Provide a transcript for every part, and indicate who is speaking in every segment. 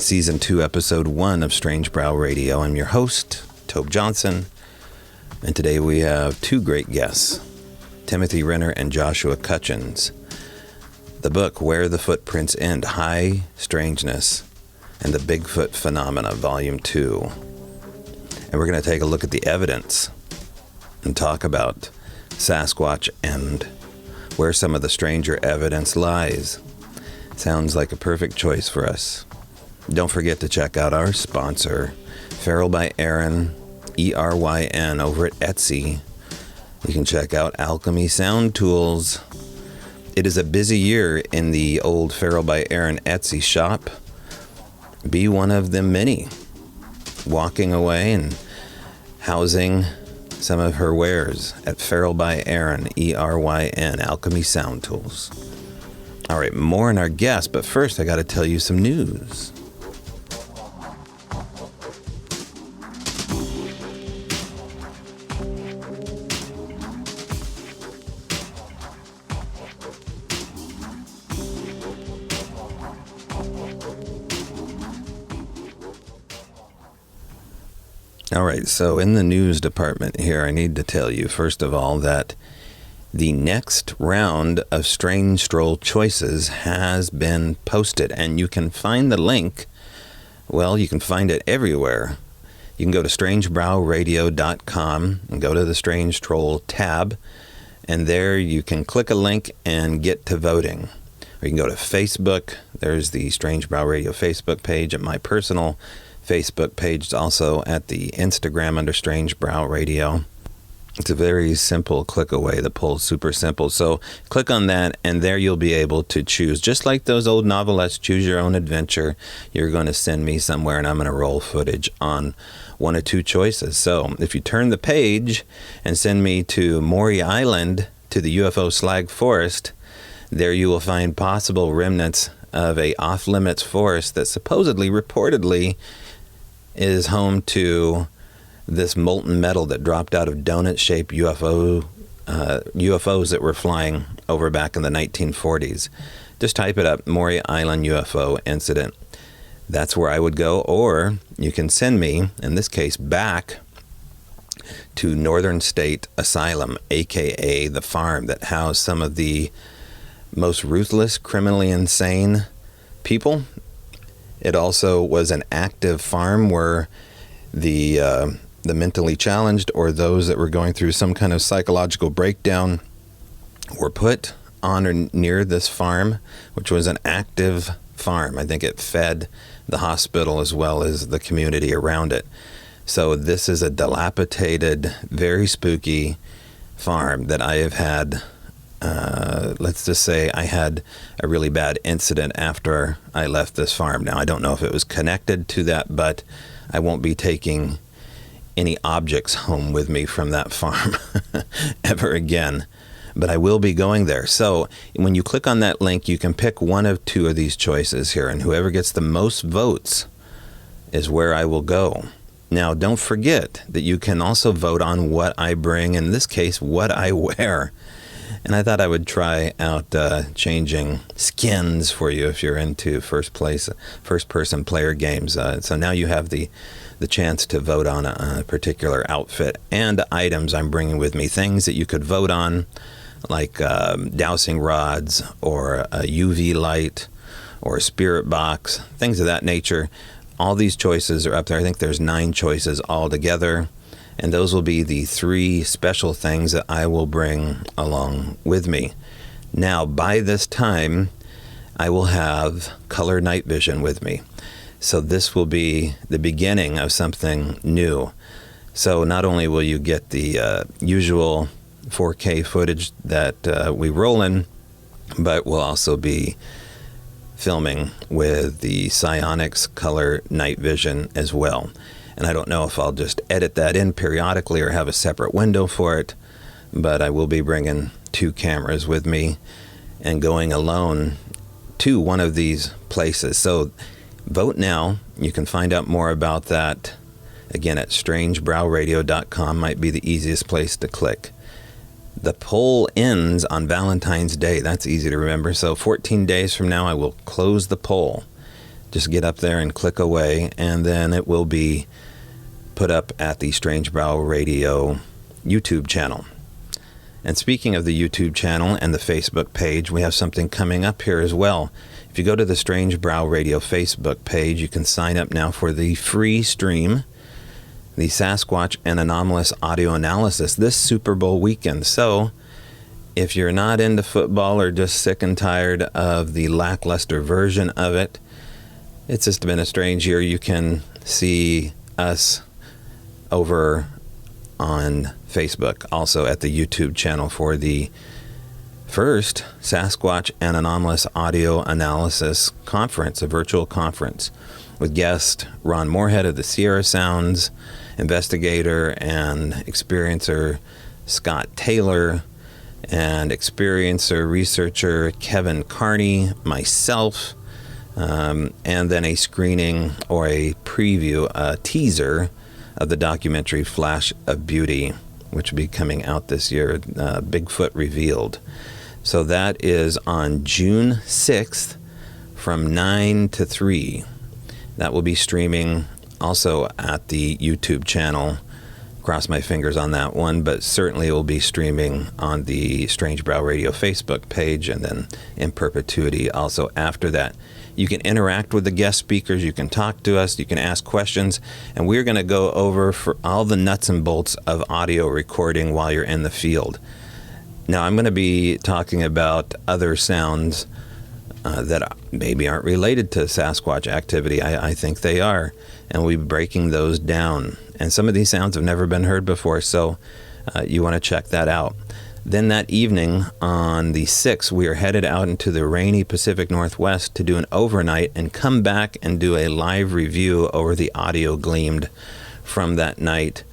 Speaker 1: Season 2, Episode 1 of Strange Brow Radio. I'm your host, Tobe Johnson, and today we have two great guests, Timothy Renner and Joshua Cutchins. The book, Where the Footprints End, High Strangeness, and the Bigfoot Phenomena, Vol.2. And we're going to take a look at the evidence and talk about Sasquatch and where some of the stranger evidence lies. Sounds like a perfect choice for us. Don't forget to check out our sponsor, Feral by Aaron, ERYN, over at Etsy. You can check out Alchemy Sound Tools. It is a busy year in the old Feral by Aaron Etsy shop. Be one of the many walking away and housing some of her wares at Feral by Aaron, ERYN, Alchemy Sound Tools. All right, more on our guest, but first I got to tell you some news. All right, so in the news department here, I need to tell you, first of all, that the next round of Strange Stroll choices has been posted, and you can find the link. Well, you can find it everywhere. You can go to strangebrowradio.com and go to the Strange Stroll tab, and there you can click a link and get to voting. Or you can go to Facebook. There's the Strange Brow Radio Facebook page, and my personal Facebook page is also at the Instagram under Strange Brow Radio. It's a very simple click away. The poll's super simple. So click on that, and there you'll be able to choose. Just like those old novelettes, choose your own adventure. You're going to send me somewhere, and I'm going to roll footage on one or two choices. So if you turn the page and send me to Maury Island, to the UFO Slag Forest, there you will find possible remnants of a off-limits forest that supposedly, reportedly, is home to this molten metal that dropped out of donut-shaped UFOs that were flying over back in the 1940s. Just type it up, Maury Island UFO incident. That's where I would go, or you can send me, in this case, back to Northern State Asylum, aka the farm that housed some of the most ruthless, criminally insane people. It also was an active farm where the mentally challenged or those that were going through some kind of psychological breakdown were put on or near this farm, which was an active farm. I think it fed the hospital as well as the community around it. So this is a dilapidated, very spooky farm that I have had. Let's just say I had a really bad incident after I left this farm. Now, I don't know if it was connected to that, but I won't be taking any objects home with me from that farm ever again. But I will be going there. So when you click on that link, you can pick one of two of these choices here, and whoever gets the most votes is where I will go. Now, don't forget that you can also vote on what I bring, in this case, what I wear. And I thought I would try out changing skins for you if you're into first-person player games. So now you have the chance to vote on a particular outfit and items I'm bringing with me. Things that you could vote on, like dowsing rods or a UV light or a spirit box, things of that nature. All these choices are up there. I think there's 9 choices altogether. And those will be the 3 special things that I will bring along with me. Now, by this time, I will have color night vision with me. So this will be the beginning of something new. So not only will you get the usual 4K footage that we roll in, but we'll also be filming with the Psionics color night vision as well. And I don't know if I'll just edit that in periodically or have a separate window for it, but I will be bringing 2 cameras with me and going alone to one of these places. So vote now. You can find out more about that, again, at strangebrowradio.com. Might be the easiest place to click. The poll ends on Valentine's Day. That's easy to remember. So 14 days from now, I will close the poll. Just get up there and click away, and then it will be put up at the Strange Brow Radio YouTube channel. And speaking of the YouTube channel and the Facebook page, we have something coming up here as well. If you go to the Strange Brow Radio Facebook page, you can sign up now for the free stream, the Sasquatch and Anomalous audio analysis this Super Bowl weekend. So if you're not into football or just sick and tired of the lackluster version of it, it's just been a strange year. You can see us over on Facebook, also at the YouTube channel for the first Sasquatch and Anomalous audio analysis conference, a virtual conference with guest Ron Moorhead of the Sierra Sounds, investigator and experiencer Scott Taylor, and experiencer researcher Kevin Carney, myself, and then a screening or a preview, a teaser of the documentary Flash of Beauty, which will be coming out this year, Bigfoot Revealed. So that is on June 6th from 9 to 3. That will be streaming also at the YouTube channel. Cross my fingers on that one, but certainly it will be streaming on the Strange Brow Radio Facebook page, and then in perpetuity also after that. You can interact with the guest speakers, you can talk to us, you can ask questions, and we're going to go over for all the nuts and bolts of audio recording while you're in the field. Now, I'm going to be talking about other sounds that maybe aren't related to Sasquatch activity. I think they are, and we'll be breaking those down. And some of these sounds have never been heard before, so you want to check that out. Then that evening on the 6th, we are headed out into the rainy Pacific Northwest to do an overnight and come back and do a live review over the audio gleamed from that night.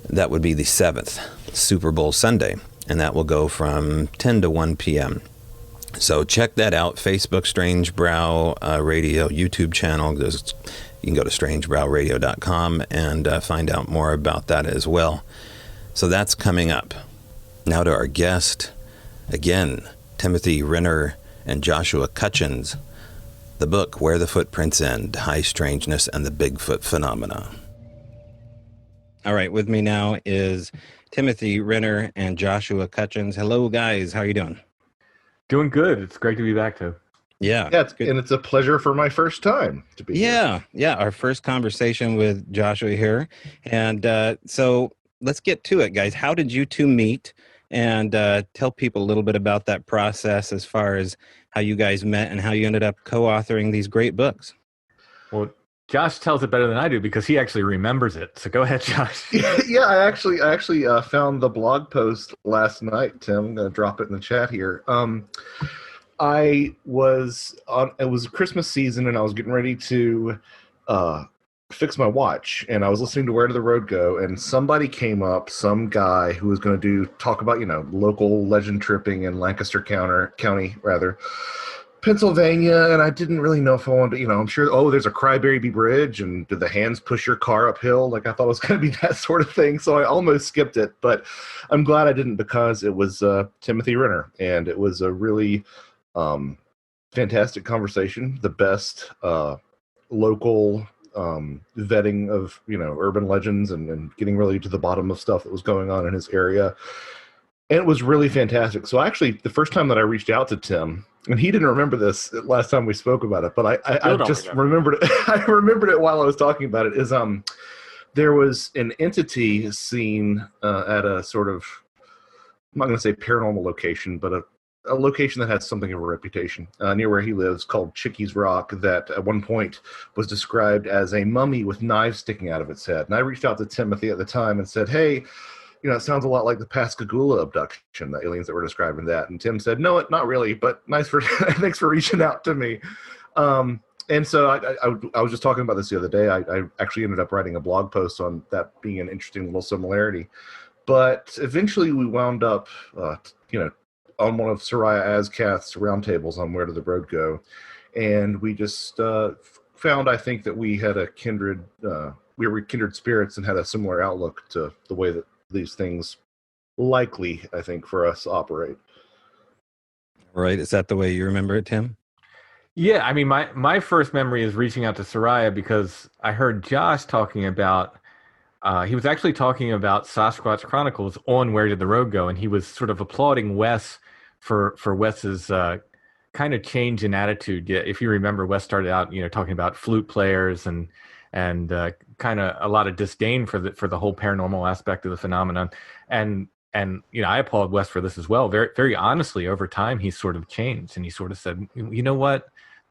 Speaker 1: That would be the 7th, Super Bowl Sunday, and that will go from 10 to 1 p.m. So check that out, Facebook Strange Brow Radio YouTube channel. You can go to strangebrowradio.com and find out more about that as well. So that's coming up. Now to our guest, again, Timothy Renner and Joshua Cutchins, the book Where the Footprints End, High Strangeness and the Bigfoot Phenomena. All right, with me now is Timothy Renner and Joshua Cutchins. Hello, guys. How are you doing?
Speaker 2: Doing good. It's great to be back, too.
Speaker 1: Yeah,
Speaker 3: and it's a pleasure for my first time to be here.
Speaker 1: Yeah, our first conversation with Joshua here. And so let's get to it, guys. How did you two meet? And tell people a little bit about that process as far as how you guys met and how you ended up co-authoring these great books.
Speaker 2: Well, Josh tells it better than I do because he actually remembers it. So go ahead, Josh.
Speaker 3: Yeah, I actually found the blog post last night, Tim. I'm going to drop it in the chat here. It was Christmas season, and I was getting ready to fix my watch, and I was listening to Where Did the Road Go, and somebody came up, some guy who was going to talk about, local legend tripping in Lancaster County, Pennsylvania, and I didn't really know if I wanted to, I'm sure, there's a Crybaby Bridge, and do the hands push your car uphill? Like, I thought it was going to be that sort of thing, so I almost skipped it, but I'm glad I didn't, because it was Timothy Renner, and it was a really fantastic conversation, the best local vetting of urban legends and getting really to the bottom of stuff that was going on in his area, and it was really fantastic. So actually, the first time that I reached out to Tim, and he didn't remember this last time we spoke about it, but I just remembered it. I remembered it while I was talking about it. Is there was an entity seen at a sort of, I'm not going to say paranormal location, but a location that has something of a reputation near where he lives, called Chickies Rock, that at one point was described as a mummy with knives sticking out of its head. And I reached out to Timothy at the time and said, hey, it sounds a lot like the Pascagoula abduction, the aliens that were describing that. And Tim said, no, not really, but thanks for reaching out to me. And so I was just talking about this the other day. I actually ended up writing a blog post on that being an interesting little similarity. But eventually we wound up, on one of Soraya Azkath's roundtables on Where Did the Road Go, and we just found, I think, that we had we were kindred spirits and had a similar outlook to the way that these things likely, I think, for us operate.
Speaker 1: Right? Is that the way you remember it, Tim?
Speaker 2: Yeah, I mean, my first memory is reaching out to Soraya because I heard Josh talking about. He was actually talking about Sasquatch Chronicles on Where Did the Road Go, and he was sort of applauding Wes for Wes's kind of change in attitude. Yeah, if you remember, Wes started out, talking about flute players and kind of a lot of disdain for the whole paranormal aspect of the phenomenon, and I applaud Wes for this as well. Very very honestly, over time, he's sort of changed, and he sort of said, you know what,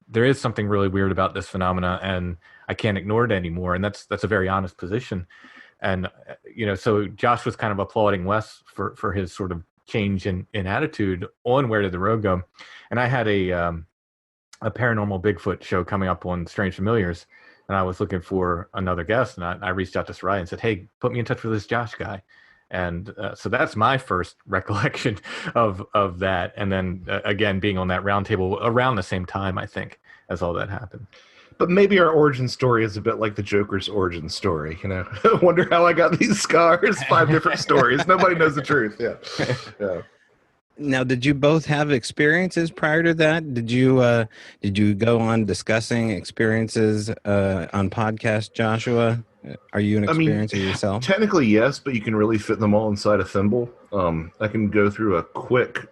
Speaker 2: there is something really weird about this phenomena, and I can't ignore it anymore. And that's a very honest position. And so Josh was kind of applauding Wes for his sort of change in attitude on Where Did the Road Go. And I had a paranormal Bigfoot show coming up on Strange Familiars, and I was looking for another guest, and I reached out to Soraya and said, hey, put me in touch with this Josh guy. And so that's my first recollection of that. And then again, being on that round table around the same time, I think, as all that happened.
Speaker 3: But maybe our origin story is a bit like the Joker's origin story. Wonder how I got these scars. 5 different stories. Nobody knows the truth. Yeah.
Speaker 1: Now, did you both have experiences prior to that? Did you go on discussing experiences on podcast, Joshua? Are you an experiencer yourself?
Speaker 3: Technically, yes, but you can really fit them all inside a thimble. I can go through a quick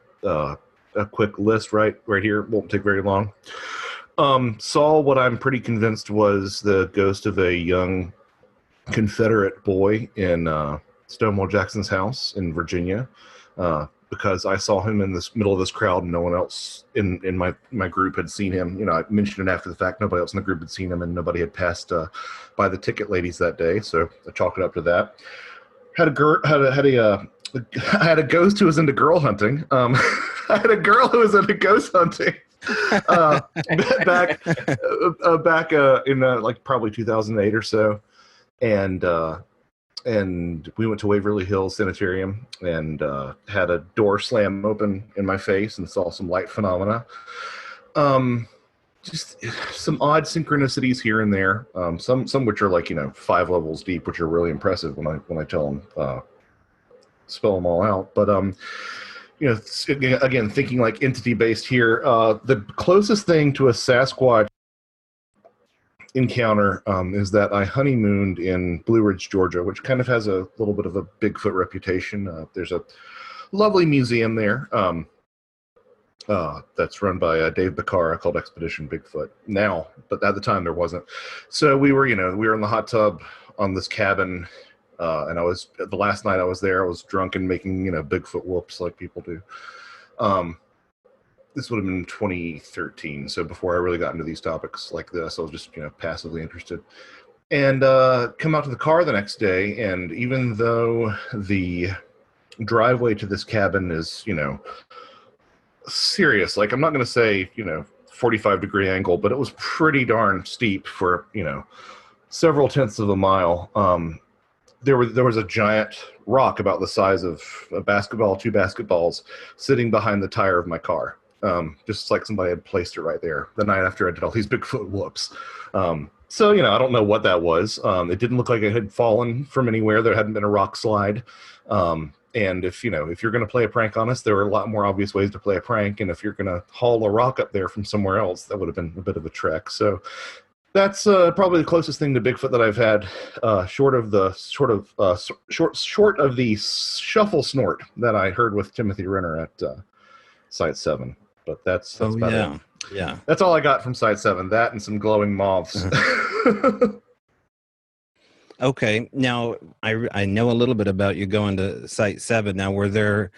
Speaker 3: list right here. Won't take very long. Saw what I'm pretty convinced was the ghost of a young Confederate boy in Stonewall Jackson's house in Virginia, because I saw him in this middle of this crowd and no one else in my group had seen him. I mentioned it after the fact. Nobody else in the group had seen him, and nobody had passed by the ticket ladies that day, so I chalked it up to that. I had a ghost who was into girl hunting. I had a girl who was into ghost hunting. Back in like probably 2008 or so, and we went to Waverly Hills Sanitarium and had a door slam open in my face and saw some light phenomena. Just some odd synchronicities here and there. Some which are like 5 levels deep, which are really impressive when I tell them spell them all out. But again, thinking like entity-based here, the closest thing to a Sasquatch encounter is that I honeymooned in Blue Ridge, Georgia, which kind of has a little bit of a Bigfoot reputation. There's a lovely museum there that's run by Dave Becara called Expedition Bigfoot now, but at the time there wasn't. So we were in the hot tub on this cabin. And the last night I was there, I was drunk and making, Bigfoot whoops like people do. This would have been 2013. So before I really got into these topics like this, I was just, passively interested. And come out to the car the next day. And even though the driveway to this cabin is, serious, like I'm not going to say, 45-degree angle, but it was pretty darn steep for, several tenths of a mile. There was a giant rock about the size of a basketball, 2 basketballs, sitting behind the tire of my car. Just like somebody had placed it right there the night after I did all these Bigfoot whoops. So, I don't know what that was. It didn't look like it had fallen from anywhere. There hadn't been a rock slide. And if you're going to play a prank on us, there are a lot more obvious ways to play a prank. And if you're going to haul a rock up there from somewhere else, that would have been a bit of a trek. So that's probably the closest thing to Bigfoot that I've had, short of the shuffle snort that I heard with Timothy Renner at Site 7. But that's about it.
Speaker 1: Yeah.
Speaker 3: That's all I got from Site 7. That and some glowing moths.
Speaker 1: Okay. Now I know a little bit about you going to Site 7. Now, were there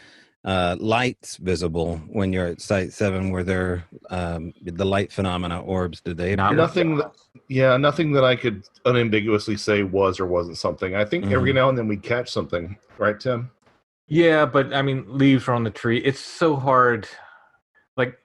Speaker 1: lights visible when you're at Site 7? Were there the light phenomena, orbs? Did they?
Speaker 3: Nothing that I could unambiguously say was or wasn't something. I think every now and then we'd catch something, right, Tim?
Speaker 2: Yeah, but I mean, leaves are on the tree. It's so hard. Like,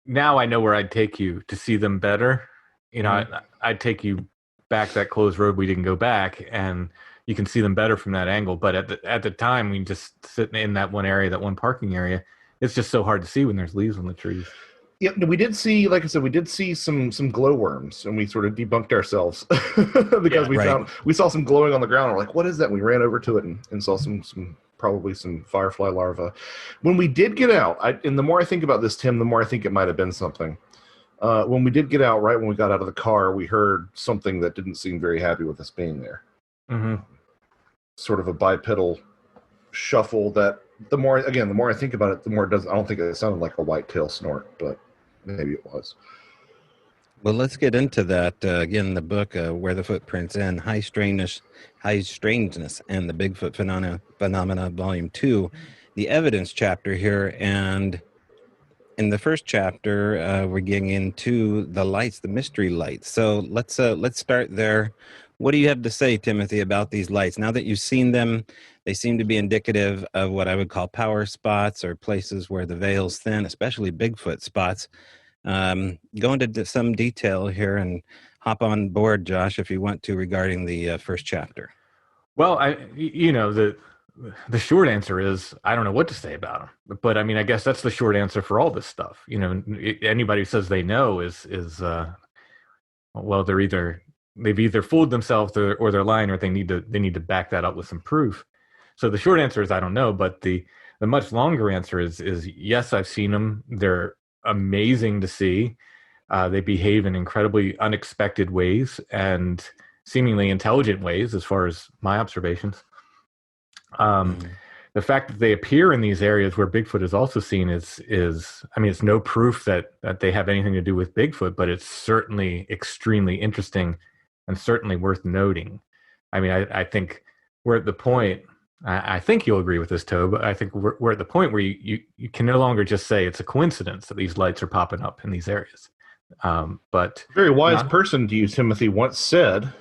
Speaker 2: now I know where I'd take you to see them better. I'd take you back that closed road we didn't go back, and you can see them better from that angle. But at the time, we just sit in that one area, that one parking area. It's just so hard to see when there's leaves on the trees.
Speaker 3: Yeah, we did see, like I said, we did see some glowworms, and we sort of debunked ourselves because we saw some glowing on the ground. We're like, what is that? We ran over to it and saw probably some firefly larvae. When we did get out, and the more I think about this, Tim, the more I think it might have been something. When we did get out, right when we got out of the car, we heard something that didn't seem very happy with us being there.
Speaker 2: Mm-hmm.
Speaker 3: Sort of a bipedal shuffle that the more I think about it, the more it doesn't. I don't think it sounded like a whitetail snort, but maybe it was.
Speaker 1: Well, let's get into that. Again, the book, Where the Footprints End, High Strangeness, and the Bigfoot Phenomena, Volume 2, the evidence chapter here. And in the first chapter, we're getting into the lights, the mystery lights. So let's start there. What do you have to say, Timothy, about these lights? Now that you've seen them, they seem to be indicative of what I would call power spots or places where the veil's thin, especially Bigfoot spots. Go into some detail here and hop on board, Josh, if you want to, regarding the first chapter.
Speaker 2: Well, the short answer is I don't know what to say about them. But I mean, I guess that's the short answer for all this stuff. Anybody who says they know is well, they've either fooled themselves or they're lying, or they need to back that up with some proof. So the short answer is I don't know, but the much longer answer is yes, I've seen them. They're amazing to see. They behave in incredibly unexpected ways and seemingly intelligent ways, as far as my observations. The fact that they appear in these areas where Bigfoot is also seen is I mean, it's no proof that they have anything to do with Bigfoot, but it's certainly extremely interesting and certainly worth noting. I mean, I think we're at the point, I think you'll agree with this, Tobe, I think we're at the point where you can no longer just say it's a coincidence that these lights are popping up in these areas. But
Speaker 3: a very wise person to you, Timothy, once said,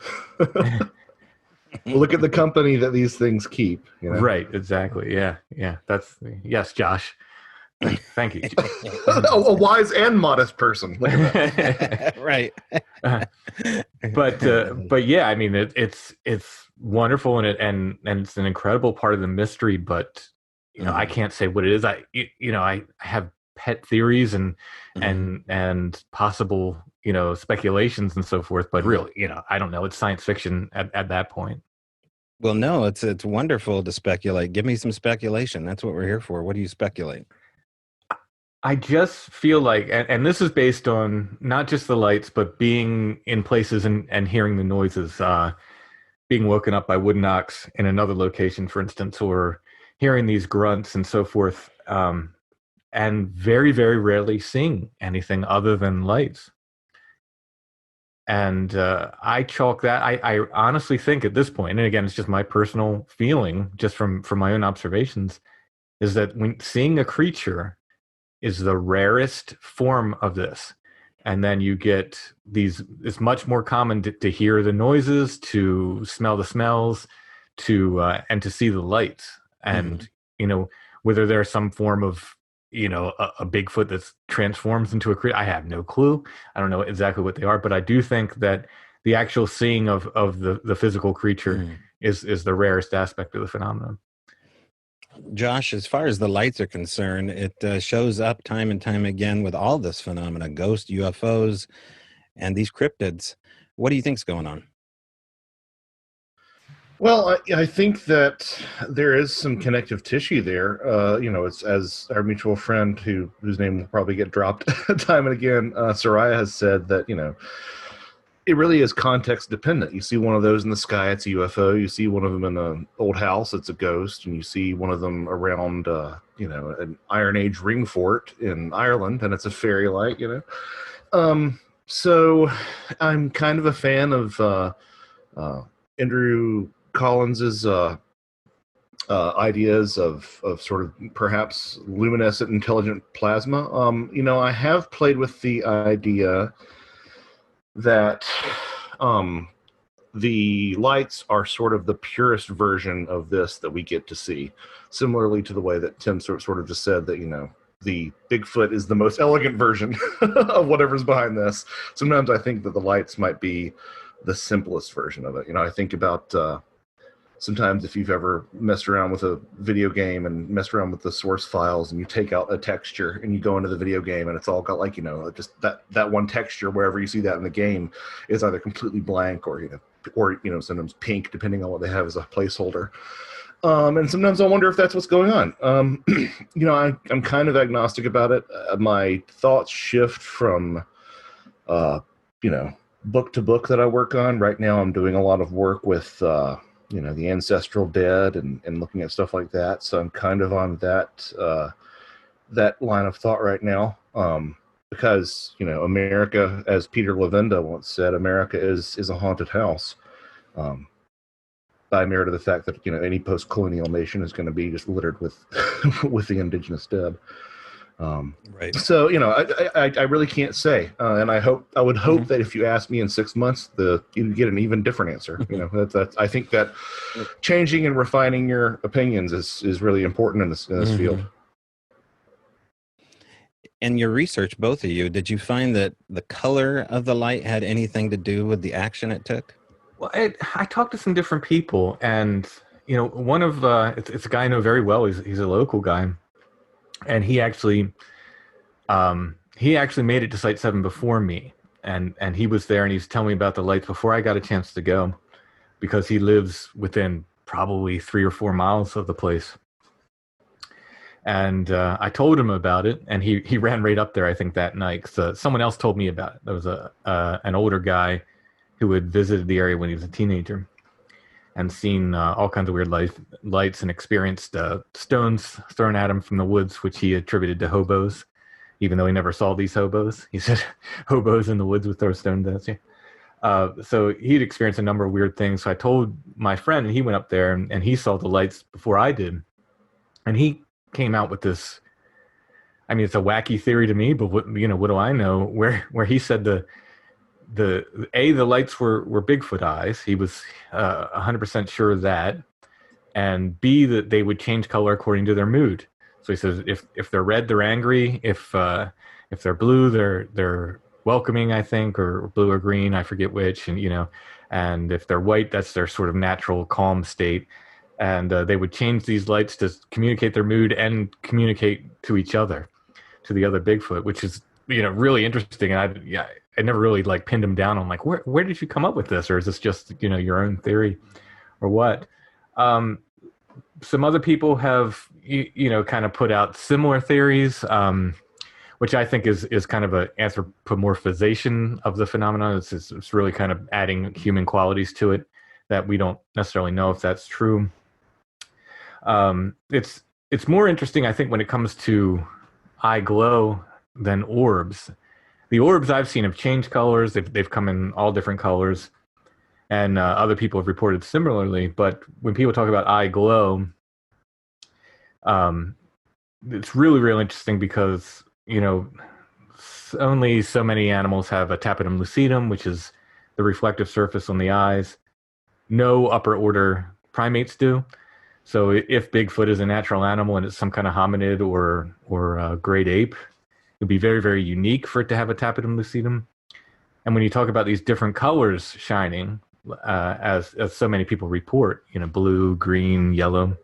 Speaker 3: look at the company that these things keep.
Speaker 2: Right, exactly. Yeah. Yes, Josh. Thank you.
Speaker 3: A wise and modest person. Look at that.
Speaker 1: Right.
Speaker 2: But yeah, I mean, it's wonderful, and it's an incredible part of the mystery. But I can't say what it is. I have pet theories and possible speculations and so forth. But really, I don't know. It's science fiction at that point.
Speaker 1: Well, no, it's wonderful to speculate. Give me some speculation. That's what we're here for. What do you speculate?
Speaker 2: I just feel like, and this is based on not just the lights, but being in places and hearing the noises, being woken up by wood knocks in another location, for instance, or hearing these grunts and so forth, and very, very rarely seeing anything other than lights. And I chalk that, I honestly think at this point, and again, it's just my personal feeling, just from my own observations, is that when seeing a creature is the rarest form of this. And then you get it's much more common to hear the noises, to smell the smells, and to see the lights. And, whether there's some form of, a Bigfoot that transforms into a creature, I have no clue. I don't know exactly what they are, but I do think that the actual seeing of the physical creature is the rarest aspect of the phenomenon.
Speaker 1: Josh, as far as the lights are concerned, it shows up time and time again with all this phenomena, ghosts, UFOs, and these cryptids. What do you think's going on?
Speaker 3: Well, I think that there is some connective tissue there. It's as our mutual friend whose name will probably get dropped time and again, Soraya has said that, it really is context dependent. You see one of those in the sky, it's a UFO. You see one of them in an old house, it's a ghost. And you see one of them around, an Iron Age ring fort in Ireland, and it's a fairy light, So I'm kind of a fan of Andrew Collins's ideas of sort of perhaps luminescent intelligent plasma. I have played with the idea that the lights are sort of the purest version of this that we get to see, similarly to the way that Tim sort of just said that, the Bigfoot is the most elegant version of whatever's behind this. Sometimes I think that the lights might be the simplest version of it. I think about sometimes if you've ever messed around with a video game and messed around with the source files and you take out a texture and you go into the video game and it's all got just that one texture, wherever you see that in the game, is either completely blank or sometimes pink, depending on what they have as a placeholder. And sometimes I wonder if that's what's going on. I'm kind of agnostic about it. My thoughts shift from you know, book to book that I work on. Right now I'm doing a lot of work with, you know, the ancestral dead and looking at stuff like that. So I'm kind of on that line of thought right now. Because, you know, America, as Peter Levenda once said, America is a haunted house. By merit of the fact that, you know, any post-colonial nation is going to be just littered with with the indigenous dead.
Speaker 1: Right.
Speaker 3: So, you know, I really can't say, and I would hope that if you ask me in 6 months, you get an even different answer. You know, that's I think that changing and refining your opinions is really important in this field.
Speaker 1: In your research, both of you, did you find that the color of the light had anything to do with the action it took?
Speaker 2: Well, I talked to some different people, and you know, one of it's a guy I know very well. He's a local guy, and he actually made it to Site 7 before me, and he was there, and he's telling me about the lights before I got a chance to go, because he lives within probably 3 or 4 miles of the place. And I told him about it, and he ran right up there, I think, that night. So someone else told me about it. There was an older guy who had visited the area when he was a teenager and seen all kinds of weird lights and experienced stones thrown at him from the woods, which he attributed to hobos, even though he never saw these hobos. He said hobos in the woods would throw stones at you. So he'd experienced a number of weird things. So I told my friend, and he went up there, and he saw the lights before I did. And he came out with this, I mean, it's a wacky theory to me, but what do I know? Where he said the lights were Bigfoot eyes. He was 100% sure of that, and B, that they would change color according to their mood. So he says if they're red, they're angry. If they're blue, they're welcoming, I think, or blue or green, I forget which. And and if they're white, that's their sort of natural calm state. And they would change these lights to communicate their mood and communicate to each other, to the other Bigfoot, which is really interesting. And I never really pinned him down on where did you come up with this, or is this just your own theory, or what? Some other people have kind of put out similar theories, which I think is kind of an anthropomorphization of the phenomenon. It's really kind of adding human qualities to it that we don't necessarily know if that's true. It's more interesting, I think, when it comes to eye glow than orbs. The orbs I've seen have changed colors. They've come in all different colors, and other people have reported similarly. But when people talk about eye glow, it's really, really interesting because only so many animals have a tapetum lucidum, which is the reflective surface on the eyes. No upper order primates do. So if Bigfoot is a natural animal and it's some kind of hominid or a great ape, it'd be very, very unique for it to have a tapetum lucidum. And when you talk about these different colors shining, as so many people report, blue, green, yellow,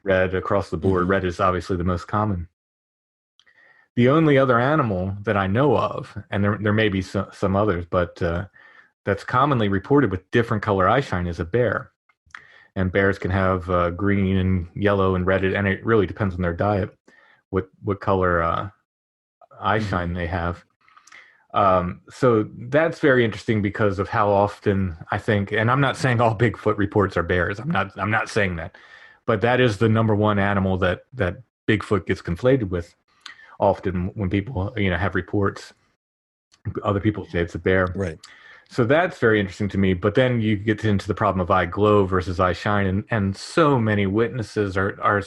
Speaker 2: red across the board, red is obviously the most common. The only other animal that I know of, and there may be some others, but that's commonly reported with different color eye shine is a bear. And bears can have green and yellow and red, and it really depends on their diet, what color eye shine they have. So that's very interesting because of how often I think, and I'm not saying all Bigfoot reports are bears. I'm not saying that, but that is the number one animal that Bigfoot gets conflated with. Often when people have reports, other people say it's a bear.
Speaker 1: Right.
Speaker 2: So that's very interesting to me. But then you get into the problem of eye glow versus eye shine, and so many witnesses are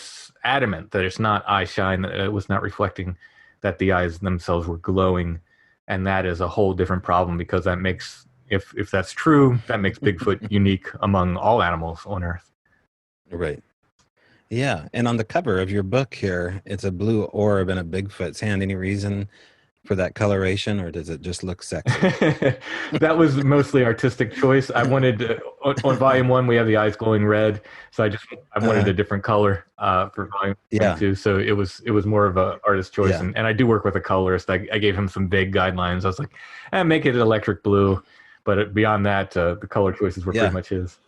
Speaker 2: adamant that it's not eye shine, that it was not reflecting, that the eyes themselves were glowing, and that is a whole different problem because that makes, if that's true, that makes Bigfoot unique among all animals on Earth.
Speaker 1: Right. Yeah, and on the cover of your book here, it's a blue orb in a Bigfoot's hand. Any reason for that coloration, or does it just look sexy?
Speaker 2: That was mostly artistic choice. I wanted on volume 1 we have the eyes glowing red, so I wanted a different color for volume 2. So it was more of a artist choice, and I do work with a colorist. I gave him some vague guidelines. I was like, make it electric blue, but beyond that, the color choices were pretty much his.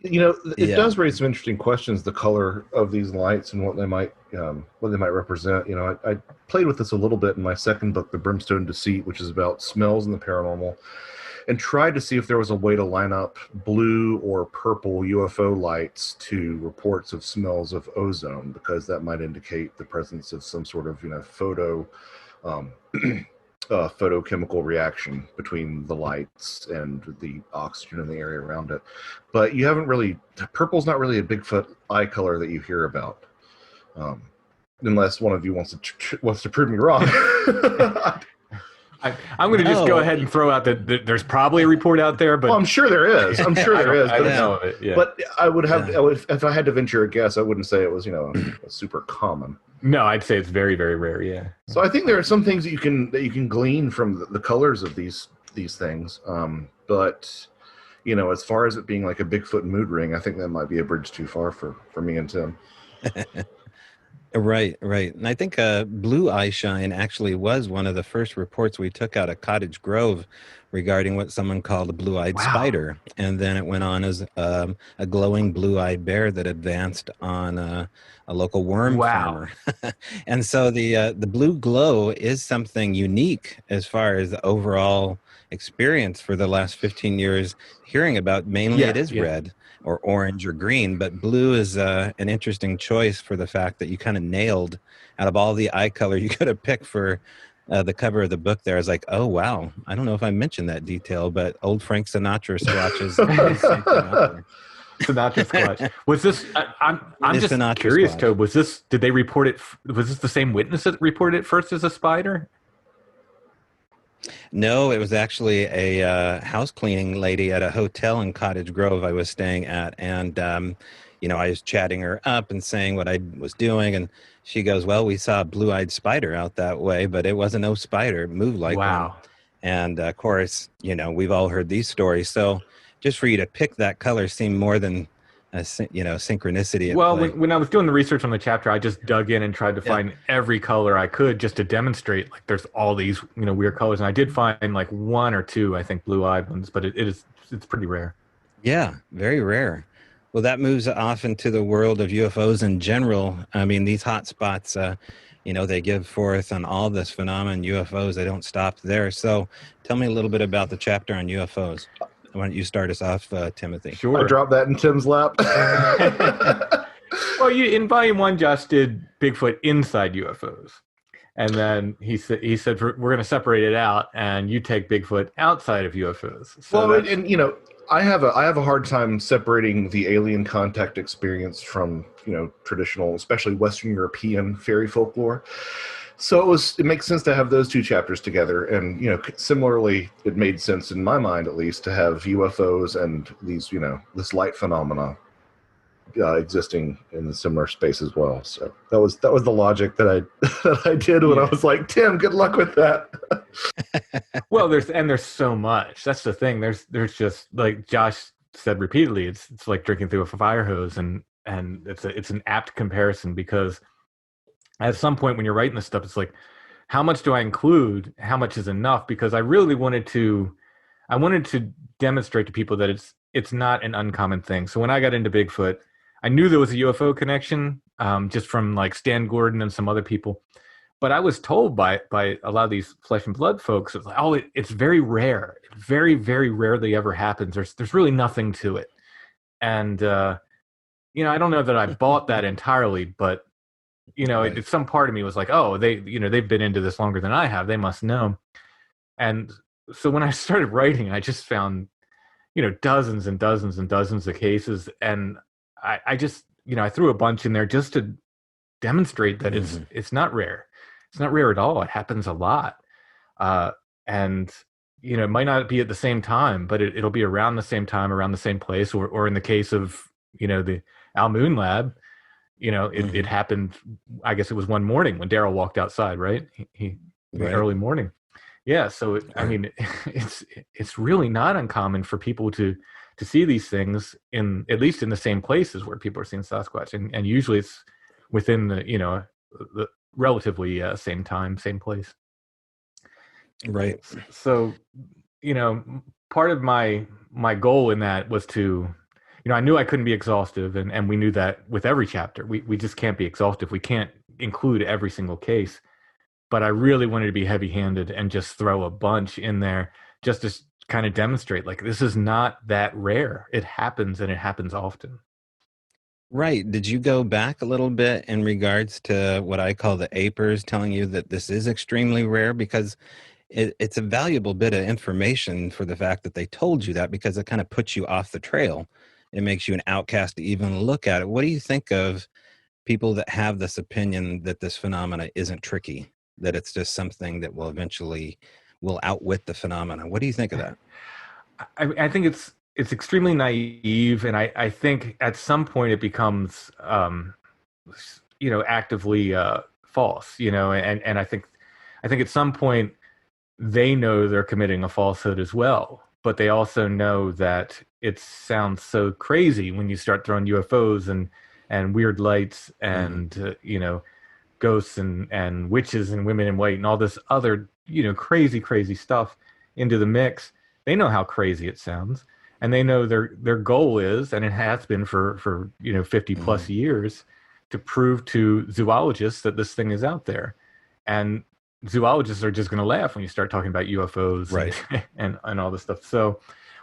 Speaker 3: It
Speaker 1: Yeah.
Speaker 3: does raise some interesting questions, the color of these lights and what they might represent. I played with this a little bit in my second book, The Brimstone Deceit, which is about smells and the paranormal, and tried to see if there was a way to line up blue or purple UFO lights to reports of smells of ozone, because that might indicate the presence of some sort of um, photochemical reaction between the lights and the oxygen in the area around it. But purple's not really a Bigfoot eye color that you hear about, unless one of you wants to prove me wrong.
Speaker 2: I'm going to just go ahead and throw out that there's probably a report out there, but
Speaker 3: I'm sure there is. I don't
Speaker 2: know of it. Yeah.
Speaker 3: But I would have, if I had to venture a guess, I wouldn't say it was super common.
Speaker 2: No, I'd say it's very, very rare. Yeah.
Speaker 3: So I think there are some things that you can glean from the colors of these things. But as far as it being like a Bigfoot mood ring, I think that might be a bridge too far for me and Tim.
Speaker 1: Right. And I think blue eye shine actually was one of the first reports we took out of Cottage Grove regarding what someone called a blue-eyed spider. And then it went on as a glowing blue-eyed bear that advanced on a local worm farmer. And so the blue glow is something unique as far as the overall experience for the last 15 years hearing about. Mainly it is red or orange or green, but blue is an interesting choice for the fact that you kind of nailed out of all the eye color you could have picked for the cover of the book there. I was like, oh, wow. I don't know if I mentioned that detail, but old Frank Sinatra swatches.
Speaker 2: Sinatra squatch. Was this, I'm just Sinatra curious, squatch. Tobe, did they report it, was this the same witness that reported it first as a spider?
Speaker 1: No, it was actually a house cleaning lady at a hotel in Cottage Grove I was staying at. And, I was chatting her up and saying what I was doing. And she goes, well, we saw a blue-eyed spider out that way, but it wasn't no spider. It moved like one. And, of course, we've all heard these stories. So just for you to pick that color seemed more than synchronicity.
Speaker 2: Well, when I was doing the research on the chapter, I just dug in and tried to find every color I could just to demonstrate like there's all these weird colors, and I did find like one or two, I think, blue-eyed ones, but it's pretty rare.
Speaker 1: Yeah, very rare. Well, that moves off into the world of UFOs in general. I mean, these hot spots, they give forth on all this phenomenon UFOs. They don't stop there. So, tell me a little bit about the chapter on UFOs. Why don't you start us off, Timothy?
Speaker 3: Sure. I dropped that in Tim's lap.
Speaker 2: Well, in Volume 1, Josh did Bigfoot inside UFOs. And then he said we're going to separate it out, and you take Bigfoot outside of UFOs. So
Speaker 3: I have a hard time separating the alien contact experience from, traditional, especially Western European fairy folklore. So it makes sense to have those two chapters together. And, similarly, it made sense in my mind, at least, to have UFOs and these, this light phenomena existing in the similar space as well. So that was the logic that I did when I was like, Tim, good luck with that.
Speaker 2: Well, there's so much. That's the thing. There's just, like Josh said repeatedly, it's like drinking through a fire hose, and it's an apt comparison, because at some point when you're writing this stuff, it's like, how much do I include? How much is enough? Because I really wanted to demonstrate to people that it's not an uncommon thing. So when I got into Bigfoot, I knew there was a UFO connection, just from like Stan Gordon and some other people. But I was told by a lot of these flesh and blood folks, it's like, it's very rare. It very, very rarely ever happens. There's really nothing to it. And, I don't know that I bought that entirely, but some part of me was like, oh, they've been into this longer than I have. They must know. And so when I started writing, I just found, dozens and dozens and dozens of cases. And I just, I threw a bunch in there just to demonstrate that it's not rare. It's not rare at all. It happens a lot. And, it might not be at the same time, but it'll be around the same time, around the same place, or in the case of, the Al Moon Lab, it happened, I guess it was one morning when Daryl walked outside, right? He early morning. Yeah. So, it's really not uncommon for people to see these things at least in the same places where people are seeing Sasquatch. And usually it's within the relatively same time, same place.
Speaker 1: Right.
Speaker 2: So, part of my goal in that was to, I knew I couldn't be exhaustive, and we knew that with every chapter. We just can't be exhaustive. We can't include every single case. But I really wanted to be heavy-handed and just throw a bunch in there just to kind of demonstrate, like, this is not that rare. It happens, and it happens often.
Speaker 1: Right. Did you go back a little bit in regards to what I call the apers telling you that this is extremely rare? Because it's a valuable bit of information for the fact that they told you that, because it kind of puts you off the trail. It makes you an outcast to even look at it. What do you think of people that have this opinion that this phenomena isn't tricky, that it's just something that will eventually will outwit the phenomena? What do you think of that?
Speaker 2: I think it's extremely naive, and I think at some point it becomes actively false, and I think at some point they know they're committing a falsehood as well, but they also know that it sounds so crazy when you start throwing UFOs and weird lights and ghosts and witches and women in white and all this other crazy stuff into the mix. They know how crazy it sounds, and they know their goal is, and it has been for 50 plus years, to prove to zoologists that this thing is out there. And zoologists are just going to laugh when you start talking about UFOs,
Speaker 1: Right.
Speaker 2: and all this stuff. So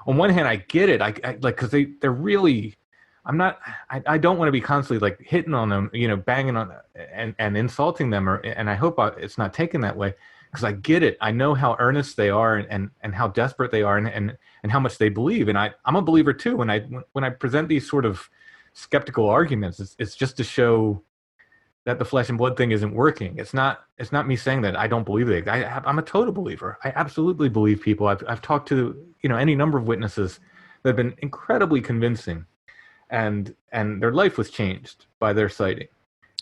Speaker 2: on one hand, I get it. I like, because they're really, I don't want to be constantly like hitting on them, banging on and insulting them, and I hope it's not taken that way, because I get it. I know how earnest they are, and how desperate they are, and how much they believe. And I'm a believer too. When I present these sort of skeptical arguments, it's just to show that the flesh and blood thing isn't working. It's not me saying that I don't believe it. I'm a total believer. I absolutely believe people. I've talked to any number of witnesses that have been incredibly convincing, and their life was changed by their sighting,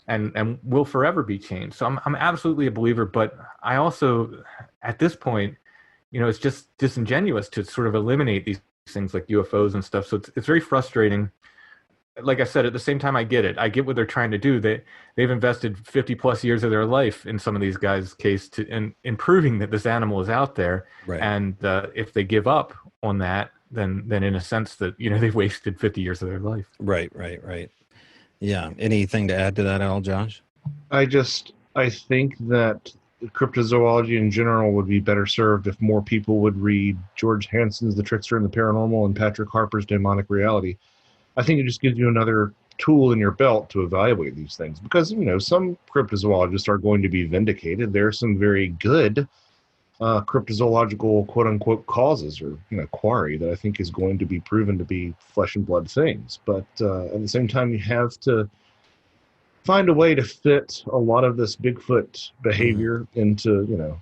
Speaker 2: and will forever be changed. So I'm absolutely a believer, but I also, at this point, it's just disingenuous to sort of eliminate these things like UFOs and stuff. So it's very frustrating. Like I said, at the same time, I get it. I get what they're trying to do. They've invested 50 plus years of their life in some of these guys' case in proving that this animal is out there.
Speaker 1: Right.
Speaker 2: And if they give up on that, then in a sense that they've wasted 50 years of their life.
Speaker 1: Right. Yeah. Anything to add to that at all, Josh?
Speaker 3: I think that cryptozoology in general would be better served if more people would read George Hansen's The Trickster and the Paranormal and Patrick Harper's Demonic Reality. I think it just gives you another tool in your belt to evaluate these things, because some cryptozoologists are going to be vindicated. There are some very good cryptozoological quote unquote causes, or quarry, that I think is going to be proven to be flesh and blood things. But at the same time, you have to find a way to fit a lot of this Bigfoot behavior into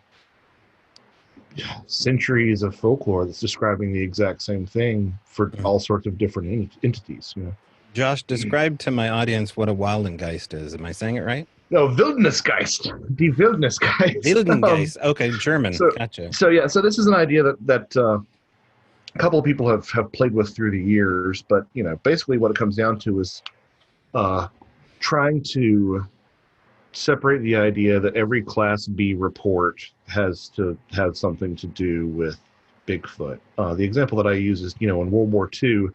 Speaker 3: centuries of folklore that's describing the exact same thing for all sorts of different entities.
Speaker 1: Josh, describe to my audience what a Wildengeist is. Am I saying it right?
Speaker 3: No, Wildnisgeist. Die Wildnisgeist.
Speaker 1: Wildengeist. Okay, German. Gotcha.
Speaker 3: So this is an idea that a couple of people have played with through the years, but basically what it comes down to is trying to separate the idea that every Class B report has to have something to do with Bigfoot. The example that I use is, in World War II,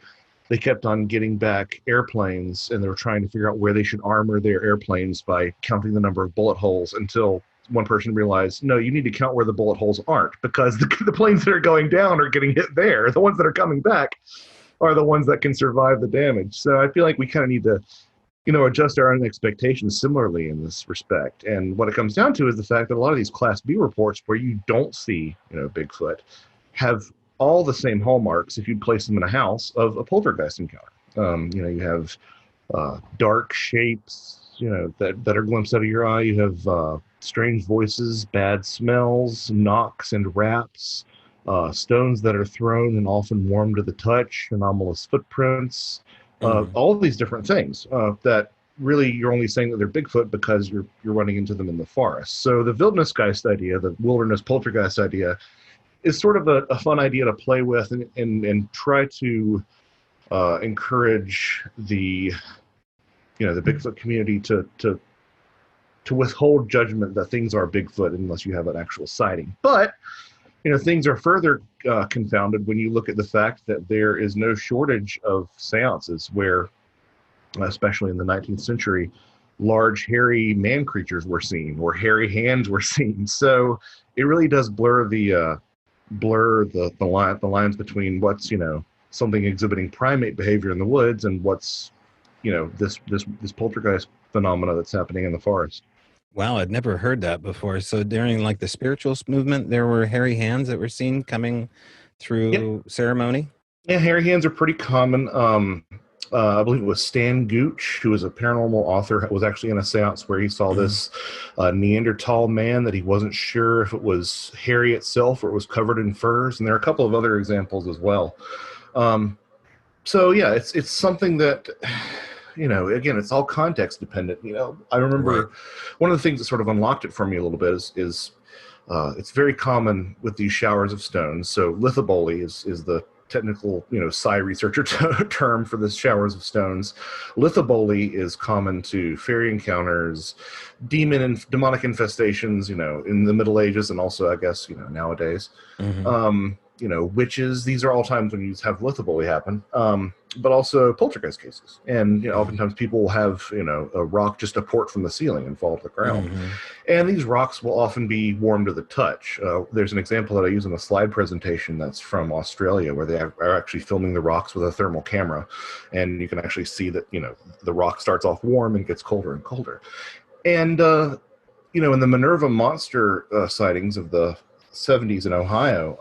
Speaker 3: they kept on getting back airplanes, and they were trying to figure out where they should armor their airplanes by counting the number of bullet holes, until one person realized, no, you need to count where the bullet holes aren't, because the planes that are going down are getting hit there. The ones that are coming back are the ones that can survive the damage. So I feel like we kind of need to adjust our own expectations similarly in this respect. And what it comes down to is the fact that a lot of these Class B reports where you don't see, Bigfoot, have all the same hallmarks, if you place them in a house, of a poltergeist encounter. You have dark shapes, that are glimpsed out of your eye. You have strange voices, bad smells, knocks and raps, stones that are thrown and often warm to the touch, anomalous footprints, all of these different things that really you're only saying that they're Bigfoot because you're running into them in the forest. So the Wildnisgeist idea, the wilderness poltergeist idea, is sort of a fun idea to play with and try to encourage the the Bigfoot community to withhold judgment that things are Bigfoot unless you have an actual sighting. But things are further confounded when you look at the fact that there is no shortage of seances where, especially in the 19th century, large hairy man creatures were seen or hairy hands were seen. So it really does blur the lines between what's something exhibiting primate behavior in the woods and what's this poltergeist phenomena that's happening in the forest.
Speaker 1: Wow, I'd never heard that before. So during like the spiritualist movement, there were hairy hands that were seen coming through ceremony.
Speaker 3: Yeah, hairy hands are pretty common. I believe it was Stan Gooch, who was a paranormal author, was actually in a seance where he saw this Neanderthal man that he wasn't sure if it was hairy itself or it was covered in furs. And there are a couple of other examples as well. So yeah, it's something that, again, it's all context dependent. I remember one of the things that sort of unlocked it for me a little bit is it's very common with these showers of stones. So Lithoboli is the technical, psi researcher term for this showers of stones. Lithoboli is common to fairy encounters, demon and demonic infestations, in the Middle Ages and also, I guess, nowadays. Mm-hmm. Witches. These are all times when you have Lithoboli happen, but also poltergeist cases. And oftentimes people will have a rock just apport from the ceiling and fall to the ground. Mm-hmm. And these rocks will often be warm to the touch. There's an example that I use in a slide presentation that's from Australia, where they are actually filming the rocks with a thermal camera, and you can actually see that the rock starts off warm and gets colder and colder. And in the Minerva monster sightings of the 70s in Ohio,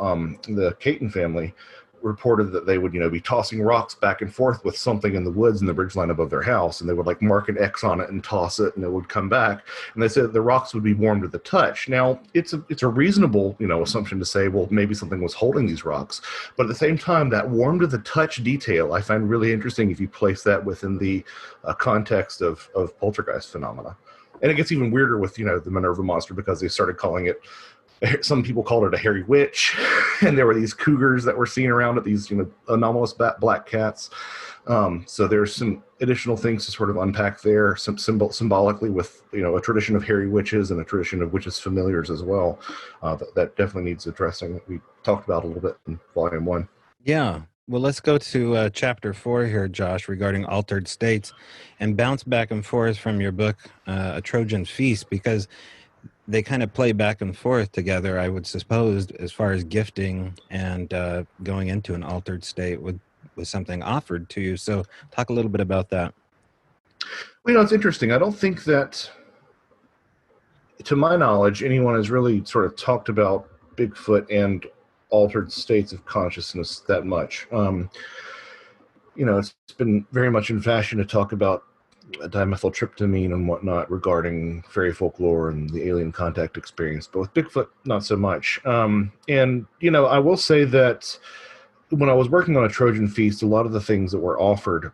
Speaker 3: the Cutchin family reported that they would, be tossing rocks back and forth with something in the woods in the ridgeline above their house, and they would mark an X on it and toss it, and it would come back. And they said the rocks would be warm to the touch. Now, it's a reasonable, assumption to say, well, maybe something was holding these rocks, but at the same time, that warm to the touch detail I find really interesting if you place that within the context of poltergeist phenomena. And it gets even weirder with the Minerva monster, because they started calling it. Some people called it a hairy witch, and there were these cougars that were seen around it, these anomalous black cats. So there's some additional things to sort of unpack there, some symbolically with a tradition of hairy witches and a tradition of witches familiars as well. That definitely needs addressing. We talked about a little bit in Volume 1.
Speaker 1: Yeah. Well, let's go to Chapter 4 here, Josh, regarding altered states, and bounce back and forth from your book, A Trojan Feast, because they kind of play back and forth together, I would suppose, as far as gifting and going into an altered state with something offered to you. So talk a little bit about that.
Speaker 3: Well, it's interesting. I don't think that, to my knowledge, anyone has really sort of talked about Bigfoot and altered states of consciousness that much. It's been very much in fashion to talk about dimethyltryptamine and whatnot regarding fairy folklore and the alien contact experience, but with Bigfoot, not so much. And I will say that when I was working on A Trojan Feast, a lot of the things that were offered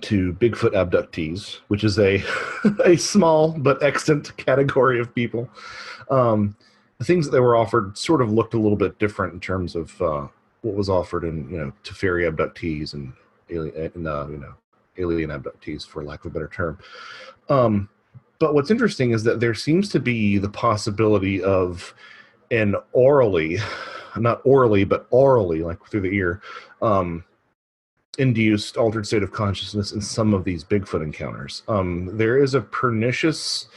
Speaker 3: to Bigfoot abductees, which is a small but extant category of people, the things that they were offered sort of looked a little bit different in terms of what was offered to fairy abductees and alien abductees, for lack of a better term. But what's interesting is that there seems to be the possibility of an not orally, but aurally, like through the ear, induced altered state of consciousness in some of these Bigfoot encounters. There is a pernicious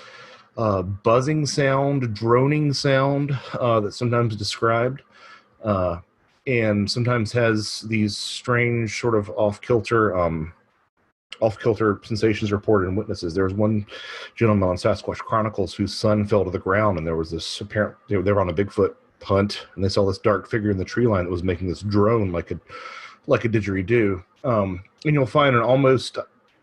Speaker 3: buzzing sound, droning sound that's sometimes described, and sometimes has these strange sort of off-kilter sensations reported in witnesses. There was one gentleman on Sasquatch Chronicles whose son fell to the ground, and there was this apparent, they were on a Bigfoot hunt, and they saw this dark figure in the tree line that was making this drone like a didgeridoo. And you'll find an almost,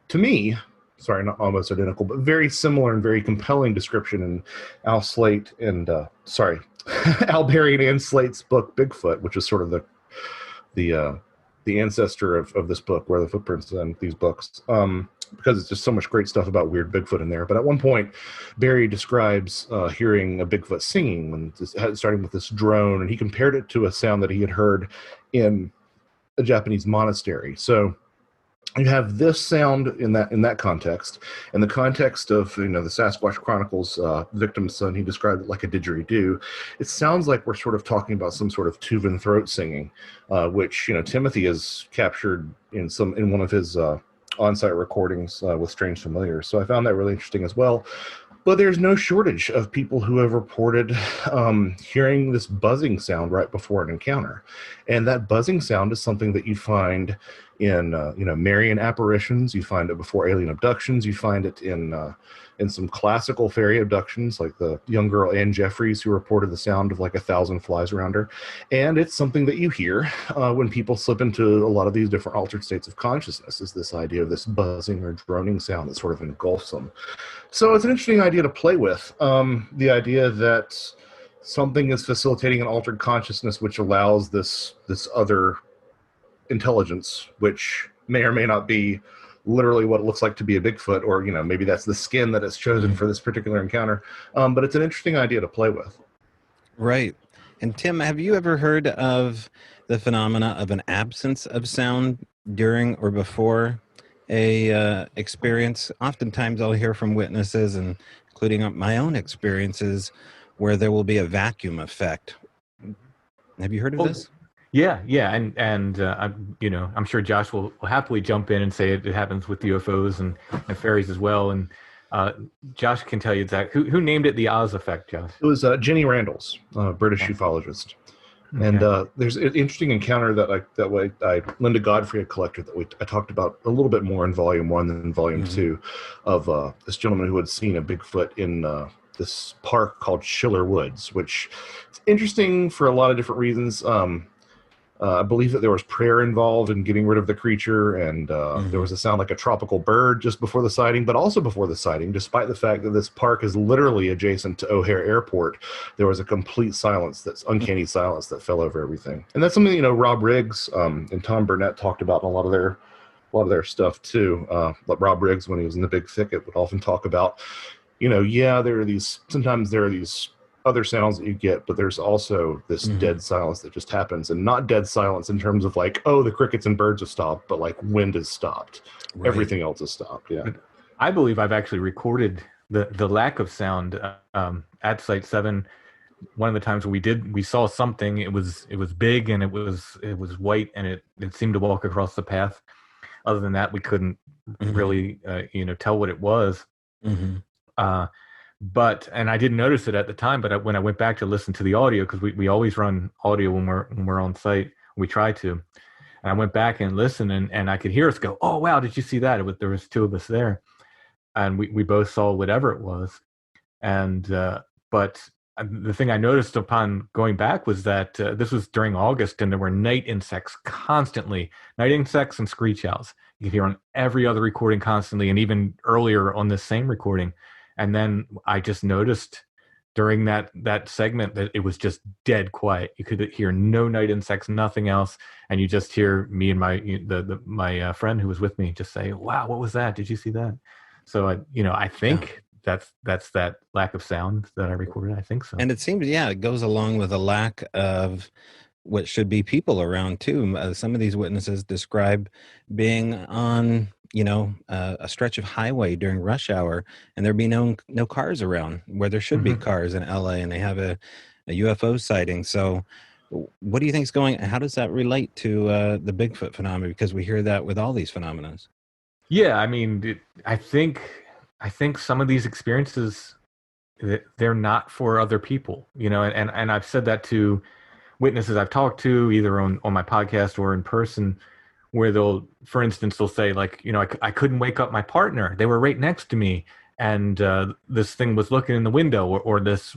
Speaker 3: to me, sorry, not almost identical, but very similar and very compelling description in Al Slate and Al Berry and Ann Slate's book Bigfoot, which is sort of the ancestor of this book, Where the Footprints in these books, because it's just so much great stuff about weird Bigfoot in there. But at one point, Barry describes hearing a Bigfoot singing, starting with this drone, and he compared it to a sound that he had heard in a Japanese monastery. So you have this sound in that context. In the context of the Sasquatch Chronicles victim's son, he described it like a didgeridoo. It sounds like we're sort of talking about some sort of Tuvan throat singing, which Timothy has captured in one of his on-site recordings with Strange Familiars. So I found that really interesting as well. But there's no shortage of people who have reported hearing this buzzing sound right before an encounter. And that buzzing sound is something that you find in Marian apparitions. You find it before alien abductions. You find it in some classical fairy abductions, like the young girl Anne Jeffries, who reported the sound of like 1,000 flies around her. And it's something that you hear when people slip into a lot of these different altered states of consciousness, is this idea of this buzzing or droning sound that sort of engulfs them. So it's an interesting idea to play with. The idea that something is facilitating an altered consciousness, which allows this other intelligence, which may or may not be literally what it looks like to be a Bigfoot, or maybe that's the skin that it's chosen for this particular encounter. But it's an interesting idea to play with.
Speaker 1: Right. And Tim, have you ever heard of the phenomena of an absence of sound during or before a experience? Oftentimes I'll hear from witnesses, and including my own experiences, where there will be a vacuum effect. Have you heard of this?
Speaker 2: Yeah, and I'm sure Josh will happily jump in and say it happens with UFOs and fairies as well. And Josh can tell you exactly who named it the Oz effect, Josh.
Speaker 3: It was Jenny Randalls, British ufologist. Okay. And there's an interesting encounter that Linda Godfrey had collected that I talked about a little bit more in Volume 1 than in Volume 2, of this gentleman who had seen a Bigfoot in this park called Schiller Woods, which is interesting for a lot of different reasons. I believe that there was prayer involved in getting rid of the creature, and there was a sound like a tropical bird just before the sighting, but also before the sighting, despite the fact that this park is literally adjacent to O'Hare Airport, there was a complete silence, that's uncanny silence that fell over everything. And that's something, Rob Riggs and Tom Burnett talked about in a lot of their stuff too. Like Rob Riggs, when he was in the Big Thicket, would often talk about, sometimes there are these other sounds that you get, but there's also this dead silence that just happens, and not dead silence in terms of like, oh, the crickets and birds have stopped, but like wind has stopped. Right. Everything else has stopped. Yeah.
Speaker 2: I believe I've actually recorded the lack of sound at Site 7. One of the times we saw something, it was big and it was white, and it seemed to walk across the path. Other than that, we couldn't really tell what it was. And I didn't notice it at the time, but when I went back to listen to the audio, because we always run audio when we're on site, we try to, and I went back and listened, and I could hear us go, "Oh wow, did you see that?" There was two of us there, and we both saw whatever it was, and but the thing I noticed upon going back was that this was during August, and there were night insects constantly, night insects and screech owls. You could hear on every other recording constantly, and even earlier on this same recording. And then I just noticed during that segment that it was just dead quiet. You could hear no night insects, nothing else, and you just hear me and my friend who was with me just say, "Wow, what was that? Did you see that?" So I think that's that lack of sound that I recorded. I think so.
Speaker 1: And it seems, it goes along with a lack of what should be people around too. Some of these witnesses describe being on a stretch of highway during rush hour, and there be no cars around where there should be cars in LA, and they have a UFO sighting. So what do you think is how does that relate to the Bigfoot phenomenon? Because we hear that with all these phenomena.
Speaker 2: Yeah, I mean, I think some of these experiences, they're not for other people, and I've said that to witnesses I've talked to, either on my podcast or in person, where for instance, they'll say like, I couldn't wake up my partner. They were right next to me, and this thing was looking in the window, or this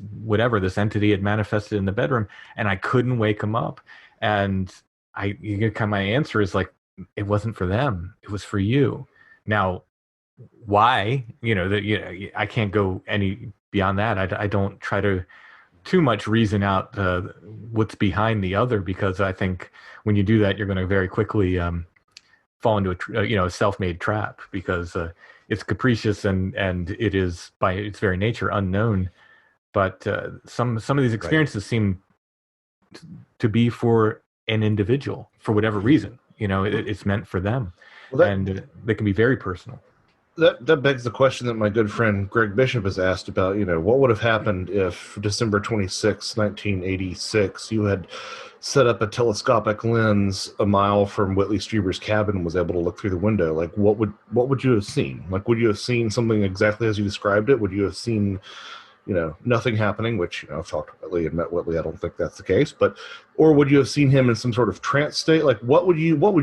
Speaker 2: entity had manifested in the bedroom, and I couldn't wake them up. And my answer is like, it wasn't for them. It was for you. Now, why? I can't go any beyond that. I don't try to too much reason out what's behind the other, because I think when you do that, you're going to very quickly fall into a self-made trap, because it's capricious and it is by its very nature unknown. But some of these experiences seem to be for an individual for whatever reason. It's meant for them.
Speaker 3: Well,
Speaker 2: and they can be very personal.
Speaker 3: that begs the question that my good friend Greg Bishop has asked about, what would have happened if December 26, 1986, you had set up a telescopic lens a mile from Whitley Strieber's cabin and was able to look through the window? Like, what would you have seen? Like, would you have seen something exactly as you described it? Would you have seen, nothing happening, which, I've talked to Whitley and met Whitley. I don't think that's the case, or would you have seen him in some sort of trance state? Like, what would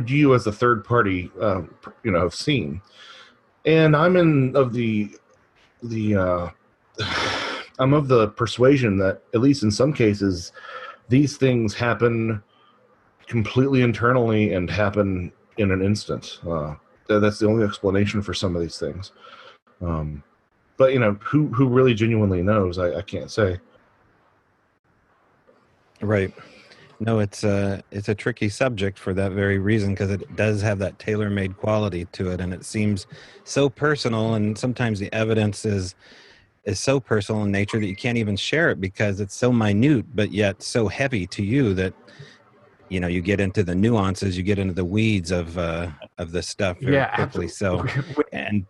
Speaker 3: you as a third party, have seen? And I'm of the I'm of the persuasion that, at least in some cases, these things happen completely internally and happen in an instant. That's the only explanation for some of these things. But who really genuinely knows? I can't say.
Speaker 1: Right. No, it's a tricky subject for that very reason, because it does have that tailor-made quality to it, and it seems so personal, and sometimes the evidence is so personal in nature that you can't even share it because it's so minute, but yet so heavy to you that you get into the nuances, you get into the weeds of this stuff very quickly.
Speaker 2: Absolutely.
Speaker 1: So, and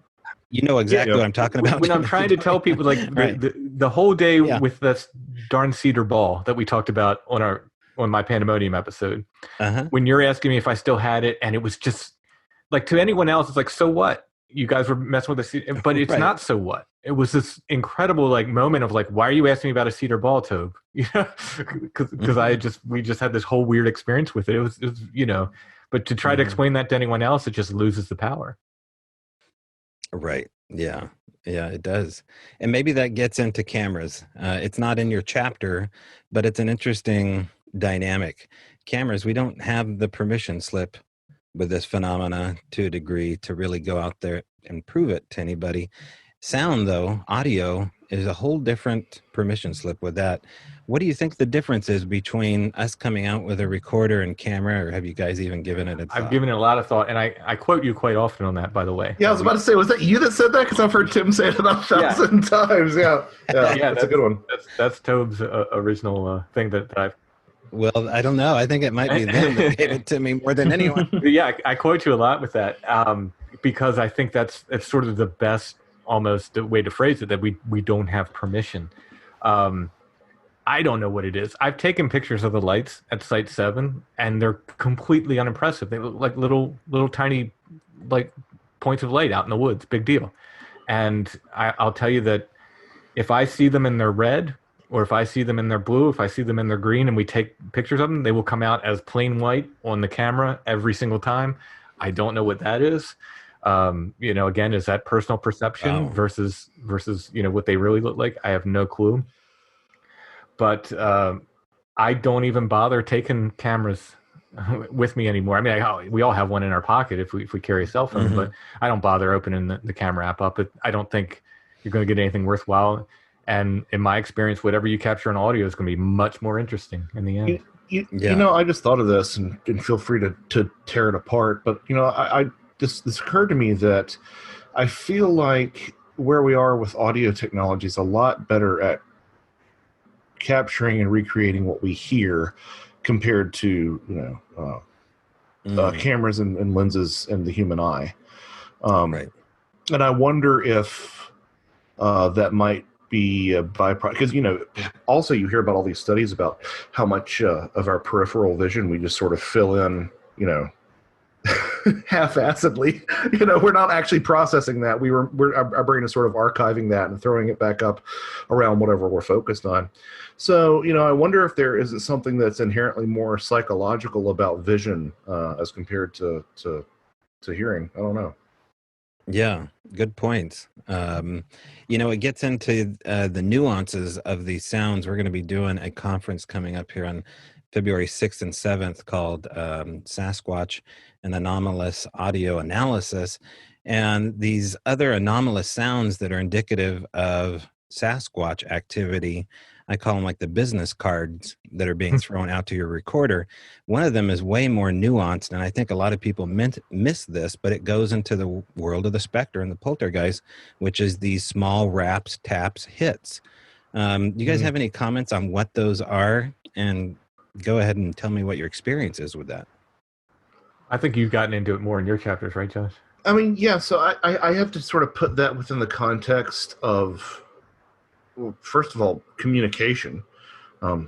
Speaker 1: exactly what I'm talking about.
Speaker 2: When I'm trying to tell people, like,
Speaker 1: Right.
Speaker 2: the whole day with this darn cedar ball that we talked about on my Pandemonium episode, when you're asking me if I still had it, and it was just like, to anyone else, it's like, so what? You guys were messing with the but it's not so what. It was this incredible moment of like, why are you asking me about a cedar ball, Tobe? Because we just had this whole weird experience with it. It was but to try to explain that to anyone else, it just loses the power.
Speaker 1: Right. Yeah, it does. And maybe that gets into cameras. It's not in your chapter, but it's an interesting dynamic. Cameras, we don't have the permission slip with this phenomena to a degree to really go out there and prove it to anybody. Sound, though, audio, is a whole different permission slip with that. What do you think the difference is between us coming out with a recorder and camera, or have you guys even given it a thought?
Speaker 2: I've given it a lot of thought, and I quote you quite often on that, by the way.
Speaker 3: Yeah, I was about to say, was that you that said that? Because I've heard Tim say it about 1,000 times. Yeah, that's a good one.
Speaker 2: That's Tobe's original thing that I've...
Speaker 1: Well, I don't know. I think it might be them that gave it to me more than anyone.
Speaker 2: Yeah, I quote you a lot with that because I think it's sort of the best almost way to phrase it, that we don't have permission. I don't know what it is. I've taken pictures of the lights at Site 7, and they're completely unimpressive. They look like little tiny like points of light out in the woods. Big deal. And I'll tell you that if I see them in their red, or if I see them in their blue, if I see them in their green, and we take pictures of them, they will come out as plain white on the camera every single time. I don't know what that is. Again, is that personal perception versus what they really look like? I have no clue. But I don't even bother taking cameras with me anymore. I mean, we all have one in our pocket if we carry a cell phone, but I don't bother opening the camera app up. I don't think you're going to get anything worthwhile. And in my experience, whatever you capture on audio is going to be much more interesting in the end.
Speaker 3: I just thought of this, and feel free to tear it apart. But this occurred to me that I feel like where we are with audio technology is a lot better at capturing and recreating what we hear compared to cameras and lenses and the human eye.
Speaker 1: Right.
Speaker 3: And I wonder if that might be a byproduct, because also you hear about all these studies about how much of our peripheral vision we just sort of fill in half-assedly. We're not actually processing that. Our brain is sort of archiving that and throwing it back up around whatever we're focused on. So I wonder if there isn't something that's inherently more psychological about vision as compared to hearing. I don't know.
Speaker 1: Yeah, good points. It gets into the nuances of these sounds. We're going to be doing a conference coming up here on February 6th and 7th called Sasquatch and Anomalous Audio Analysis. And these other anomalous sounds that are indicative of Sasquatch activity, I call them like the business cards that are being thrown out to your recorder. One of them is way more nuanced, and I think a lot of people miss this, but it goes into the world of the specter and the poltergeist, which is these small raps, taps, hits. You guys have any comments on what those are? And go ahead and tell me what your experience is with that.
Speaker 2: I think you've gotten into it more in your chapters, right, Josh?
Speaker 3: I mean, yeah. So I have to sort of put that within the context of, well, first of all, communication.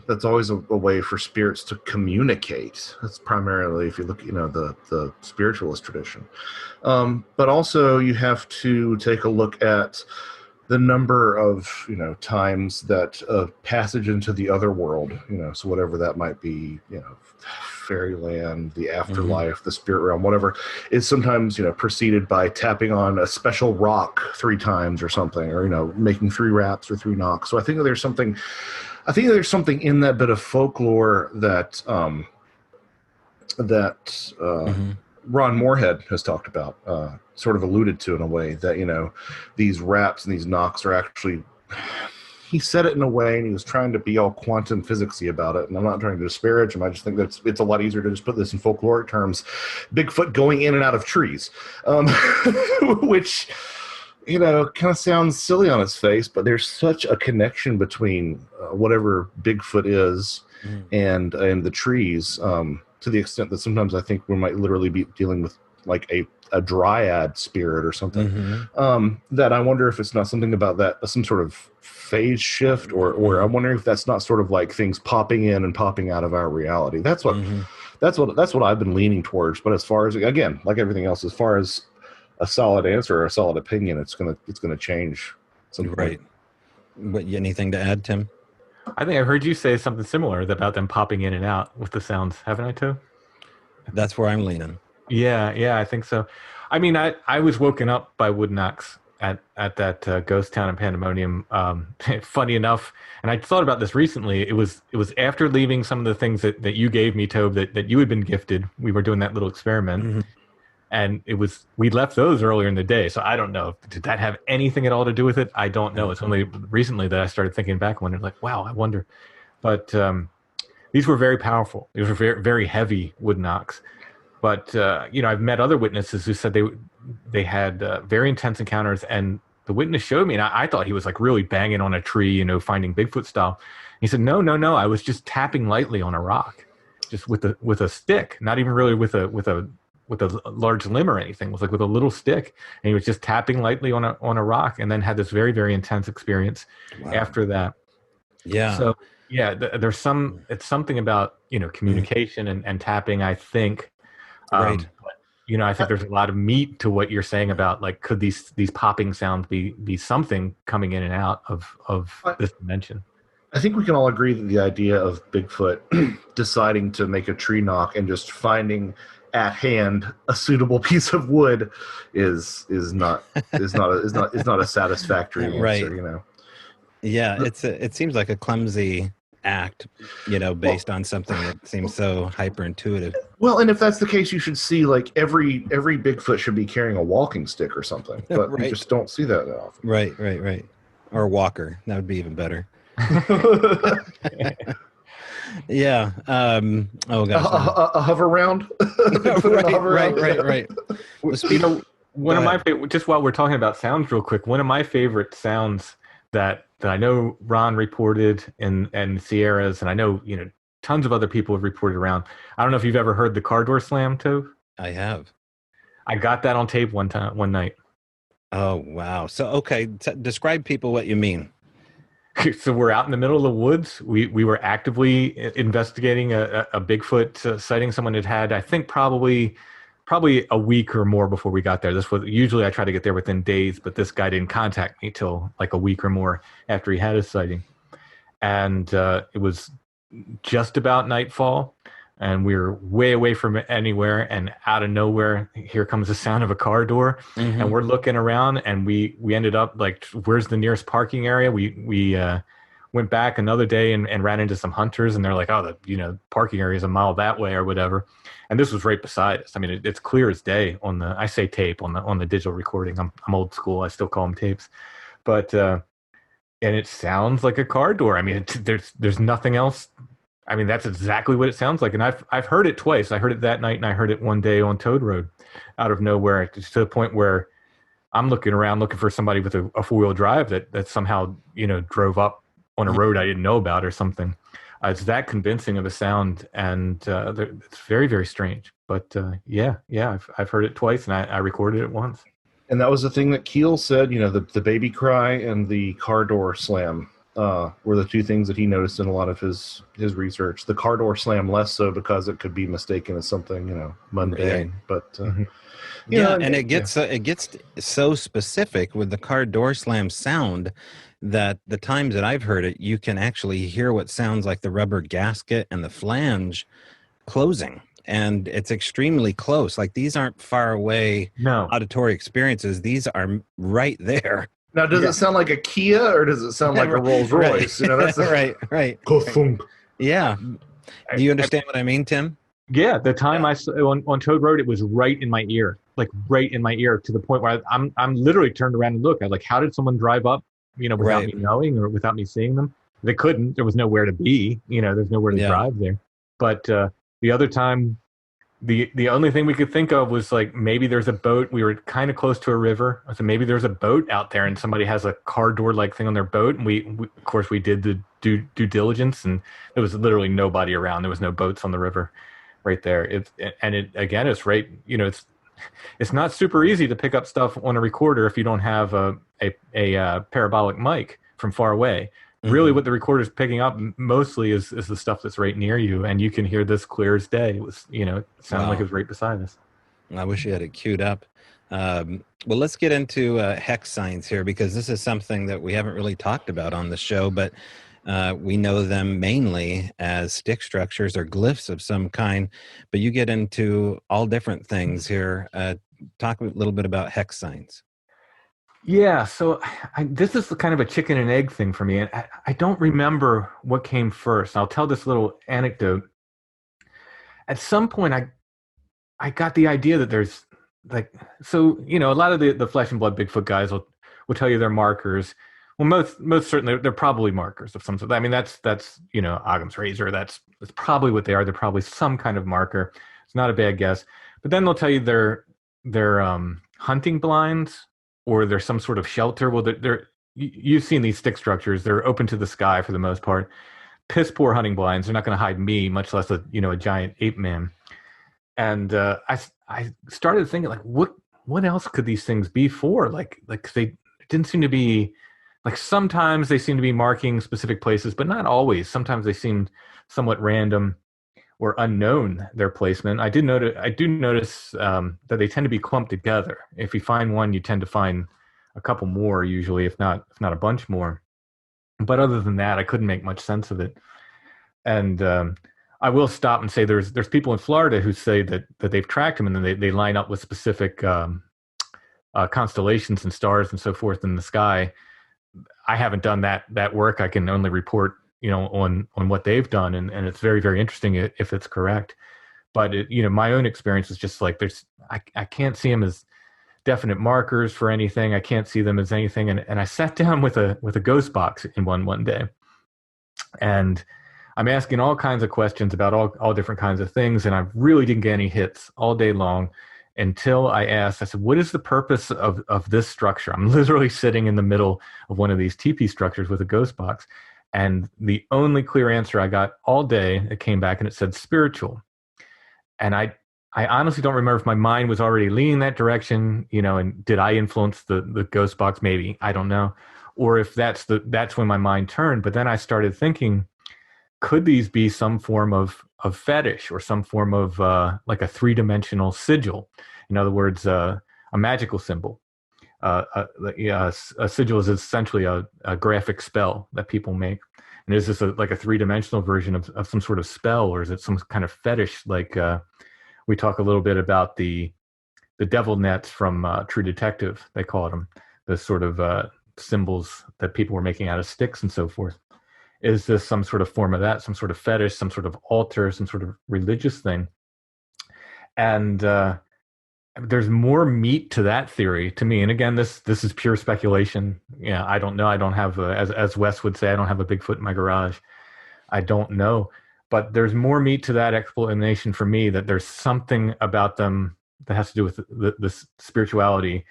Speaker 3: That's always a way for spirits to communicate. That's primarily, if you look, the spiritualist tradition. But also, you have to take a look at the number of times that passage into the other world. So whatever that might be, fairyland, the afterlife, the spirit realm, whatever, is sometimes preceded by tapping on a special rock 3 times or something, or making 3 raps or 3 knocks. So I think there's something in that bit of folklore that Ron Moorhead has talked about, sort of alluded to in a way, that these raps and these knocks are actually. He said it in a way, and he was trying to be all quantum physicsy about it. And I'm not trying to disparage him. I just think that it's a lot easier to just put this in folkloric terms. Bigfoot going in and out of trees, which kind of sounds silly on its face, but there's such a connection between whatever Bigfoot is and the trees, to the extent that sometimes I think we might literally be dealing with like a dryad spirit or something. That I wonder if it's not something about that, some sort of phase shift, or I'm wondering if that's not sort of like things popping in and popping out of our reality. That's what I've been leaning towards. But as far as, again, like everything else, as far as a solid answer or a solid opinion, it's gonna change.
Speaker 1: Right. But anything to add, Tim?
Speaker 2: I think I've heard you say something similar about them popping in and out with the sounds, haven't I, too?
Speaker 1: That's where I'm leaning.
Speaker 2: Yeah, I think so. I mean, I was woken up by wood knocks at that ghost town in Pandemonium. Funny enough, and I thought about this recently. It was after leaving some of the things that you gave me, Tobe, that you had been gifted. We were doing that little experiment, and we left those earlier in the day. So I don't know. Did that have anything at all to do with it? I don't know. It's only recently that I started thinking back, wondering like, wow, I wonder. But these were very powerful. These were very, very heavy wood knocks. But I've met other witnesses who said they had very intense encounters, and the witness showed me, and I thought he was like really banging on a tree, finding Bigfoot style. He said, no, I was just tapping lightly on a rock, just with a stick, not even really with a large limb or anything. It was like with a little stick, and he was just tapping lightly on a rock, and then had this very, very intense experience after that.
Speaker 1: Yeah.
Speaker 2: So yeah, it's something about communication and tapping, I think.
Speaker 1: Right.
Speaker 2: But, I think there's a lot of meat to what you're saying about, like, could these popping sounds be something coming in and out of this dimension?
Speaker 3: I think we can all agree that the idea of Bigfoot deciding to make a tree knock and just finding at hand a suitable piece of wood is not a satisfactory answer.
Speaker 1: Right. Yeah, it seems like a clumsy act, based on something that seems so hyper intuitive.
Speaker 3: Well, and if that's the case, you should see like every Bigfoot should be carrying a walking stick or something, but
Speaker 1: Right.
Speaker 3: you just don't see that often.
Speaker 1: Right. Or a walker. That would be even better. Yeah. Oh gosh.
Speaker 3: A hover round.
Speaker 1: Right.
Speaker 2: One of my favorite, just while we're talking about sounds real quick, one of my favorite sounds that I know Ron reported in Sierras, and I know tons of other people have reported around. I don't know if you've ever heard the car door slam, Tove.
Speaker 1: I have.
Speaker 2: I got that on tape one night.
Speaker 1: Oh wow! So okay, describe people what you mean.
Speaker 2: So we're out in the middle of the woods. We were actively investigating a Bigfoot sighting. Someone had, I think, probably a week or more before we got there. This was usually I try to get there within days, but this guy didn't contact me till like a week or more after he had his sighting. And it was just about nightfall, and we were way away from anywhere, and out of nowhere, here comes the sound of a car door. And we're looking around, and we ended up like, where's the nearest parking area? We went back another day and ran into some hunters, and they're like, oh, the parking area is a mile that way or whatever. And this was right beside us. I mean, it's clear as day on the, I say tape, on the digital recording. I'm old school. I still call them tapes. But and it sounds like a car door. I mean, there's nothing else. I mean, that's exactly what it sounds like. And I've heard it twice. I heard it that night, and I heard it one day on Toad Road, out of nowhere, to the point where I'm looking around looking for somebody with a 4-wheel drive that somehow drove up on a road I didn't know about or something. It's that convincing of a sound, and it's very, very strange. But I've heard it twice, and I recorded it once.
Speaker 3: And that was the thing that Keel said, the baby cry and the car door slam were the two things that he noticed in a lot of his research. The car door slam less so because it could be mistaken as something, mundane.
Speaker 1: Right.
Speaker 3: But
Speaker 1: and it gets so specific with the car door slam sound that the times that I've heard it, you can actually hear what sounds like the rubber gasket and the flange closing. And it's extremely close. Like, these aren't far away auditory experiences. These are right there.
Speaker 3: Now, does it sound like a Kia or does it sound like a Rolls Royce? That's
Speaker 1: right. Yeah. Do you understand what I mean, Tim?
Speaker 2: Yeah, the time I saw on Toad Road, it was right in my ear, like right in my ear, to the point where I'm literally turned around and looked. I was like, how did someone drive up, without me knowing or without me seeing them? They couldn't. There was nowhere to be. There's nowhere to drive there. But the other time, the only thing we could think of was like maybe there's a boat. We were kind of close to a river, so maybe there's a boat out there, and somebody has a car door like thing on their boat. And we of course we did the due diligence, and there was literally nobody around. There was no boats on the river, right there. It's right. It's not super easy to pick up stuff on a recorder if you don't have a parabolic mic from far away. Really, what the recorder's picking up mostly is the stuff that's right near you, and you can hear this clear as day. It was, it sounded like it was right beside us.
Speaker 1: I wish you had it queued up. Well, let's get into hex signs here, because this is something that we haven't really talked about on the show, but we know them mainly as stick structures or glyphs of some kind. But you get into all different things here. Talk a little bit about hex signs.
Speaker 2: Yeah, so this is kind of a chicken and egg thing for me, and I don't remember what came first. I'll tell this little anecdote. At some point, I got the idea that there's a lot of the flesh and blood Bigfoot guys will tell you they're markers. Well, most certainly they're probably markers of some sort. I mean, that's Occam's razor. That's probably what they are. They're probably some kind of marker. It's not a bad guess. But then they'll tell you they're hunting blinds, or there's some sort of shelter. Well, you've seen these stick structures. They're open to the sky for the most part. Piss poor hunting blinds. They're not going to hide me, much less a giant ape man. And I started thinking, like, what else could these things be for? Like they didn't seem to be, like, sometimes they seem to be marking specific places, but not always. Sometimes they seemed somewhat random or unknown, their placement. I do notice that they tend to be clumped together. If you find one, you tend to find a couple more usually, if not a bunch more. But other than that, I couldn't make much sense of it. And I will stop and say there's people in Florida who say that they've tracked them, and then they line up with specific constellations and stars and so forth in the sky. I haven't done that work. I can only report on what they've done, and it's very, very interesting if it's correct. But my own experience is just like I can't see them as definite markers for anything. I can't see them as anything. And I sat down with a ghost box in one day, and I'm asking all kinds of questions about all different kinds of things, and I really didn't get any hits all day long until I said, what is the purpose of this structure? I'm literally sitting in the middle of one of these teepee structures with a ghost box. And the only clear answer I got all day, it came back and it said spiritual. And I honestly don't remember if my mind was already leaning that direction, and did I influence the ghost box? Maybe, I don't know. Or if that's when my mind turned. But then I started thinking, could these be some form of fetish, or some form of like a three-dimensional sigil? In other words, a magical symbol. A sigil is essentially a graphic spell that people make. And is this like a three-dimensional version of some sort of spell, or is it some kind of fetish? Like we talk a little bit about the devil nets from True Detective, they call them, the sort of symbols that people were making out of sticks and so forth. Is this some sort of form of that, some sort of fetish, some sort of altar, some sort of religious thing? And there's more meat to that theory to me. And again, this is pure speculation. I don't know. I don't have, as Wes would say, I don't have a Bigfoot in my garage. I don't know. But there's more meat to that explanation for me, that there's something about them that has to do with the spirituality,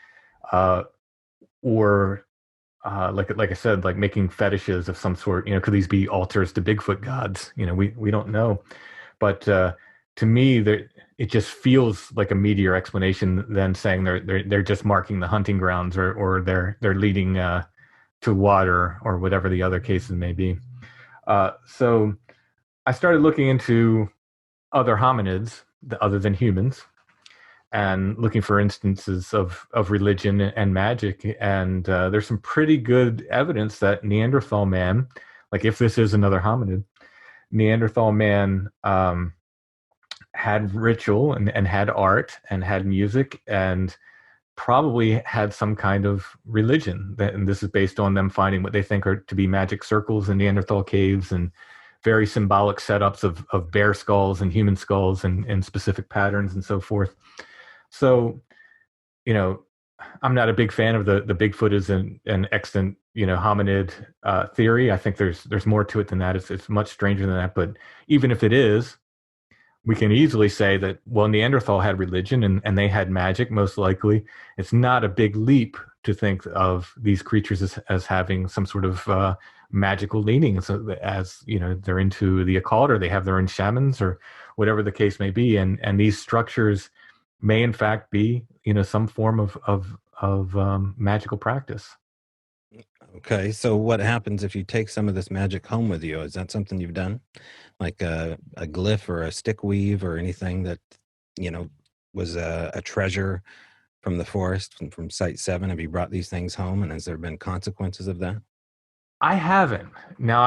Speaker 2: or like I said, like making fetishes of some sort. Could these be altars to Bigfoot gods? We don't know. But to me, it just feels like a meatier explanation than saying they're just marking the hunting grounds, or they're leading to water, or whatever the other cases may be. So I started looking into other hominids other than humans, and looking for instances of religion and magic. And there's some pretty good evidence that Neanderthal man, like if this is another hominid, Neanderthal man had ritual and had art and had music and probably had some kind of religion. And this is based on them finding what they think are to be magic circles in Neanderthal caves, and very symbolic setups of bear skulls and human skulls and specific patterns and so forth. So, I'm not a big fan of the Bigfoot is an extant, hominid theory. I think there's more to it than that. It's much stranger than that. But even if it is, we can easily say that, well, Neanderthal had religion and they had magic, most likely. It's not a big leap to think of these creatures as having some sort of magical leaning, so as they're into the occult, or they have their own shamans, or whatever the case may be. And these structures may in fact be some form of magical practice.
Speaker 1: Okay, so what happens if you take some of this magic home with you? Is that something you've done, like a glyph or a stick weave or anything that was a treasure from the forest and from Site 7? Have you brought these things home, and has there been consequences of that?
Speaker 2: I haven't. Now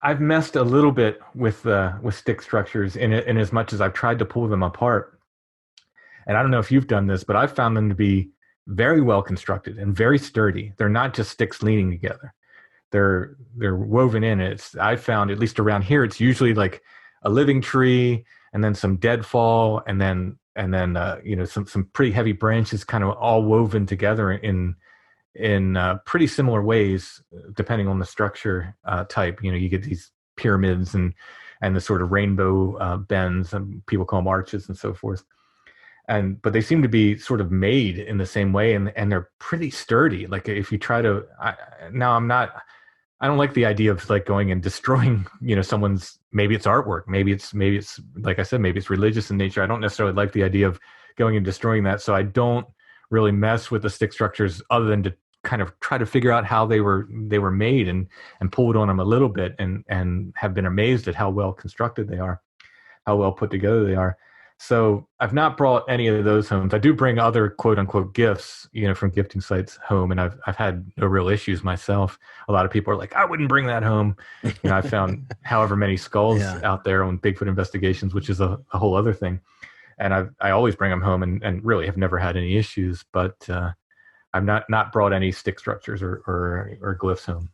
Speaker 2: I've messed a little bit with stick structures in as much as I've tried to pull them apart. And I don't know if you've done this, but I've found them to be very well constructed and very sturdy. They're not just sticks leaning together. They're woven in. I found, at least around here, it's usually like a living tree and then some deadfall and then some pretty heavy branches kind of all woven together in pretty similar ways, depending on the structure type. You get these pyramids and the sort of rainbow bends, and people call them arches and so forth. But they seem to be sort of made in the same way, and they're pretty sturdy. Like if you try to, I don't like the idea of like going and destroying, someone's, maybe it's artwork, maybe it's like I said, maybe it's religious in nature. I don't necessarily like the idea of going and destroying that. So I don't really mess with the stick structures, other than to kind of try to figure out how they were made and pull it on them a little bit, and have been amazed at how well constructed they are, how well put together they are. So I've not brought any of those home. I do bring other quote unquote gifts, from gifting sites home, and I've had no real issues myself. A lot of people are like, I wouldn't bring that home. I found however many skulls out there on Bigfoot investigations, which is a whole other thing. And I always bring them home and really have never had any issues, but I've not brought any stick structures or glyphs home.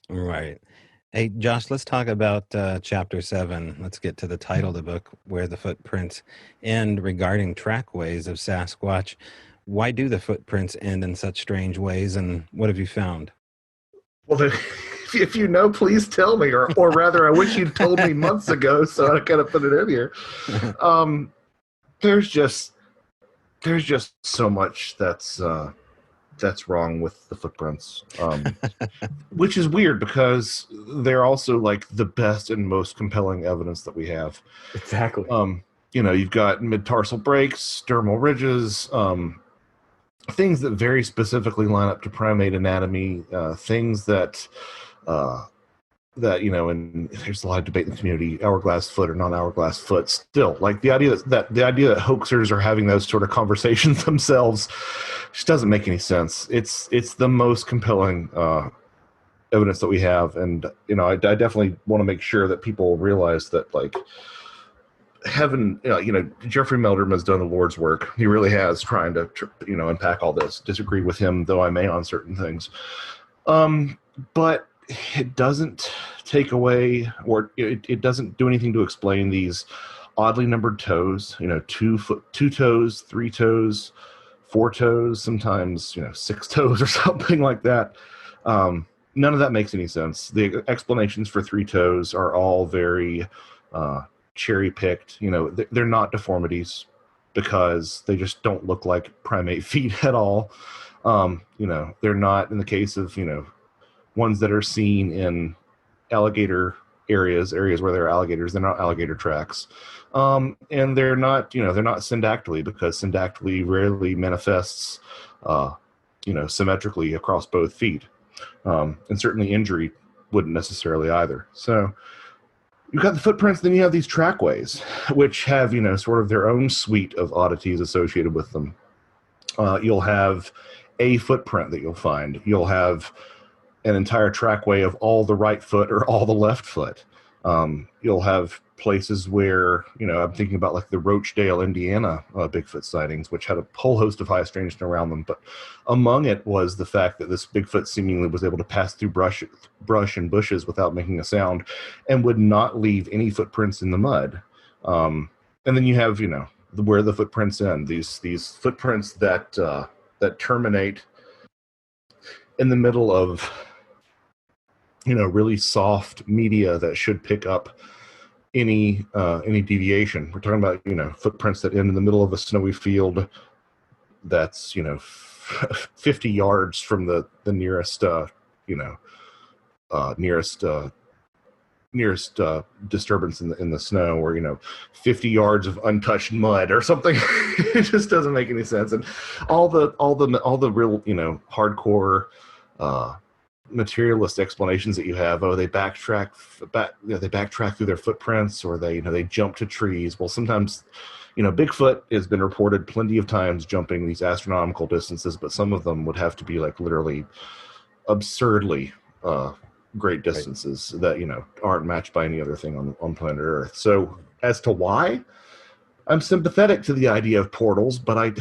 Speaker 1: Right. Hey, Josh, let's talk about Chapter 7. Let's get to the title of the book, Where the Footprints End, regarding trackways of Sasquatch. Why do the footprints end in such strange ways, and what have you found?
Speaker 3: Well, if you know, please tell me, or rather, I wish you'd told me months ago, so I kind of put it in here. There's just so much that's wrong with the footprints, which is weird because they're also like the best and most compelling evidence that we have.
Speaker 2: Exactly.
Speaker 3: You've got mid-tarsal breaks, dermal ridges, things that very specifically line up to primate anatomy, things that and there's a lot of debate in the community, hourglass foot or non-hourglass foot. Still, like the idea that hoaxers are having those sort of conversations themselves just doesn't make any sense. It's the most compelling evidence that we have, and I definitely want to make sure that people realize that, like, Jeffrey Meldrum has done the Lord's work. He really has, trying to unpack all this. Disagree with him though I may on certain things, but it doesn't take away, or it doesn't do anything to explain these oddly numbered toes. 2 toes, 3 toes, 4 toes, sometimes 6 toes or something like that. None of that makes any sense. The explanations for 3 toes are all very cherry picked. They're not deformities because they just don't look like primate feet at all. They're not, in the case of ones that are seen in alligator areas where there are alligators. They're not alligator tracks. And they're not syndactyly, because syndactyly rarely manifests, symmetrically across both feet. And certainly injury wouldn't necessarily either. So you've got the footprints, then you have these trackways, which have, sort of their own suite of oddities associated with them. You'll have a footprint that you'll find. You'll have an entire trackway of all the right foot or all the left foot. You'll have places where, I'm thinking about like the Roachdale, Indiana Bigfoot sightings, which had a whole host of high strangeness around them. But among it was the fact that this Bigfoot seemingly was able to pass through brush and bushes without making a sound and would not leave any footprints in the mud. And then you have, where the footprints end, these footprints that terminate in the middle of, really soft media that should pick up any deviation. We're talking about, footprints that end in the middle of a snowy field that's, 50 yards from the nearest, nearest disturbance in the snow, or 50 yards of untouched mud or something. It just doesn't make any sense. And all the real hardcore materialist explanations that you have, they backtrack through their footprints, or they jump to trees. Well, sometimes Bigfoot has been reported plenty of times jumping these astronomical distances, but some of them would have to be like literally absurdly great distances that aren't matched by any other thing on planet Earth. So as to why, I'm sympathetic to the idea of portals, but I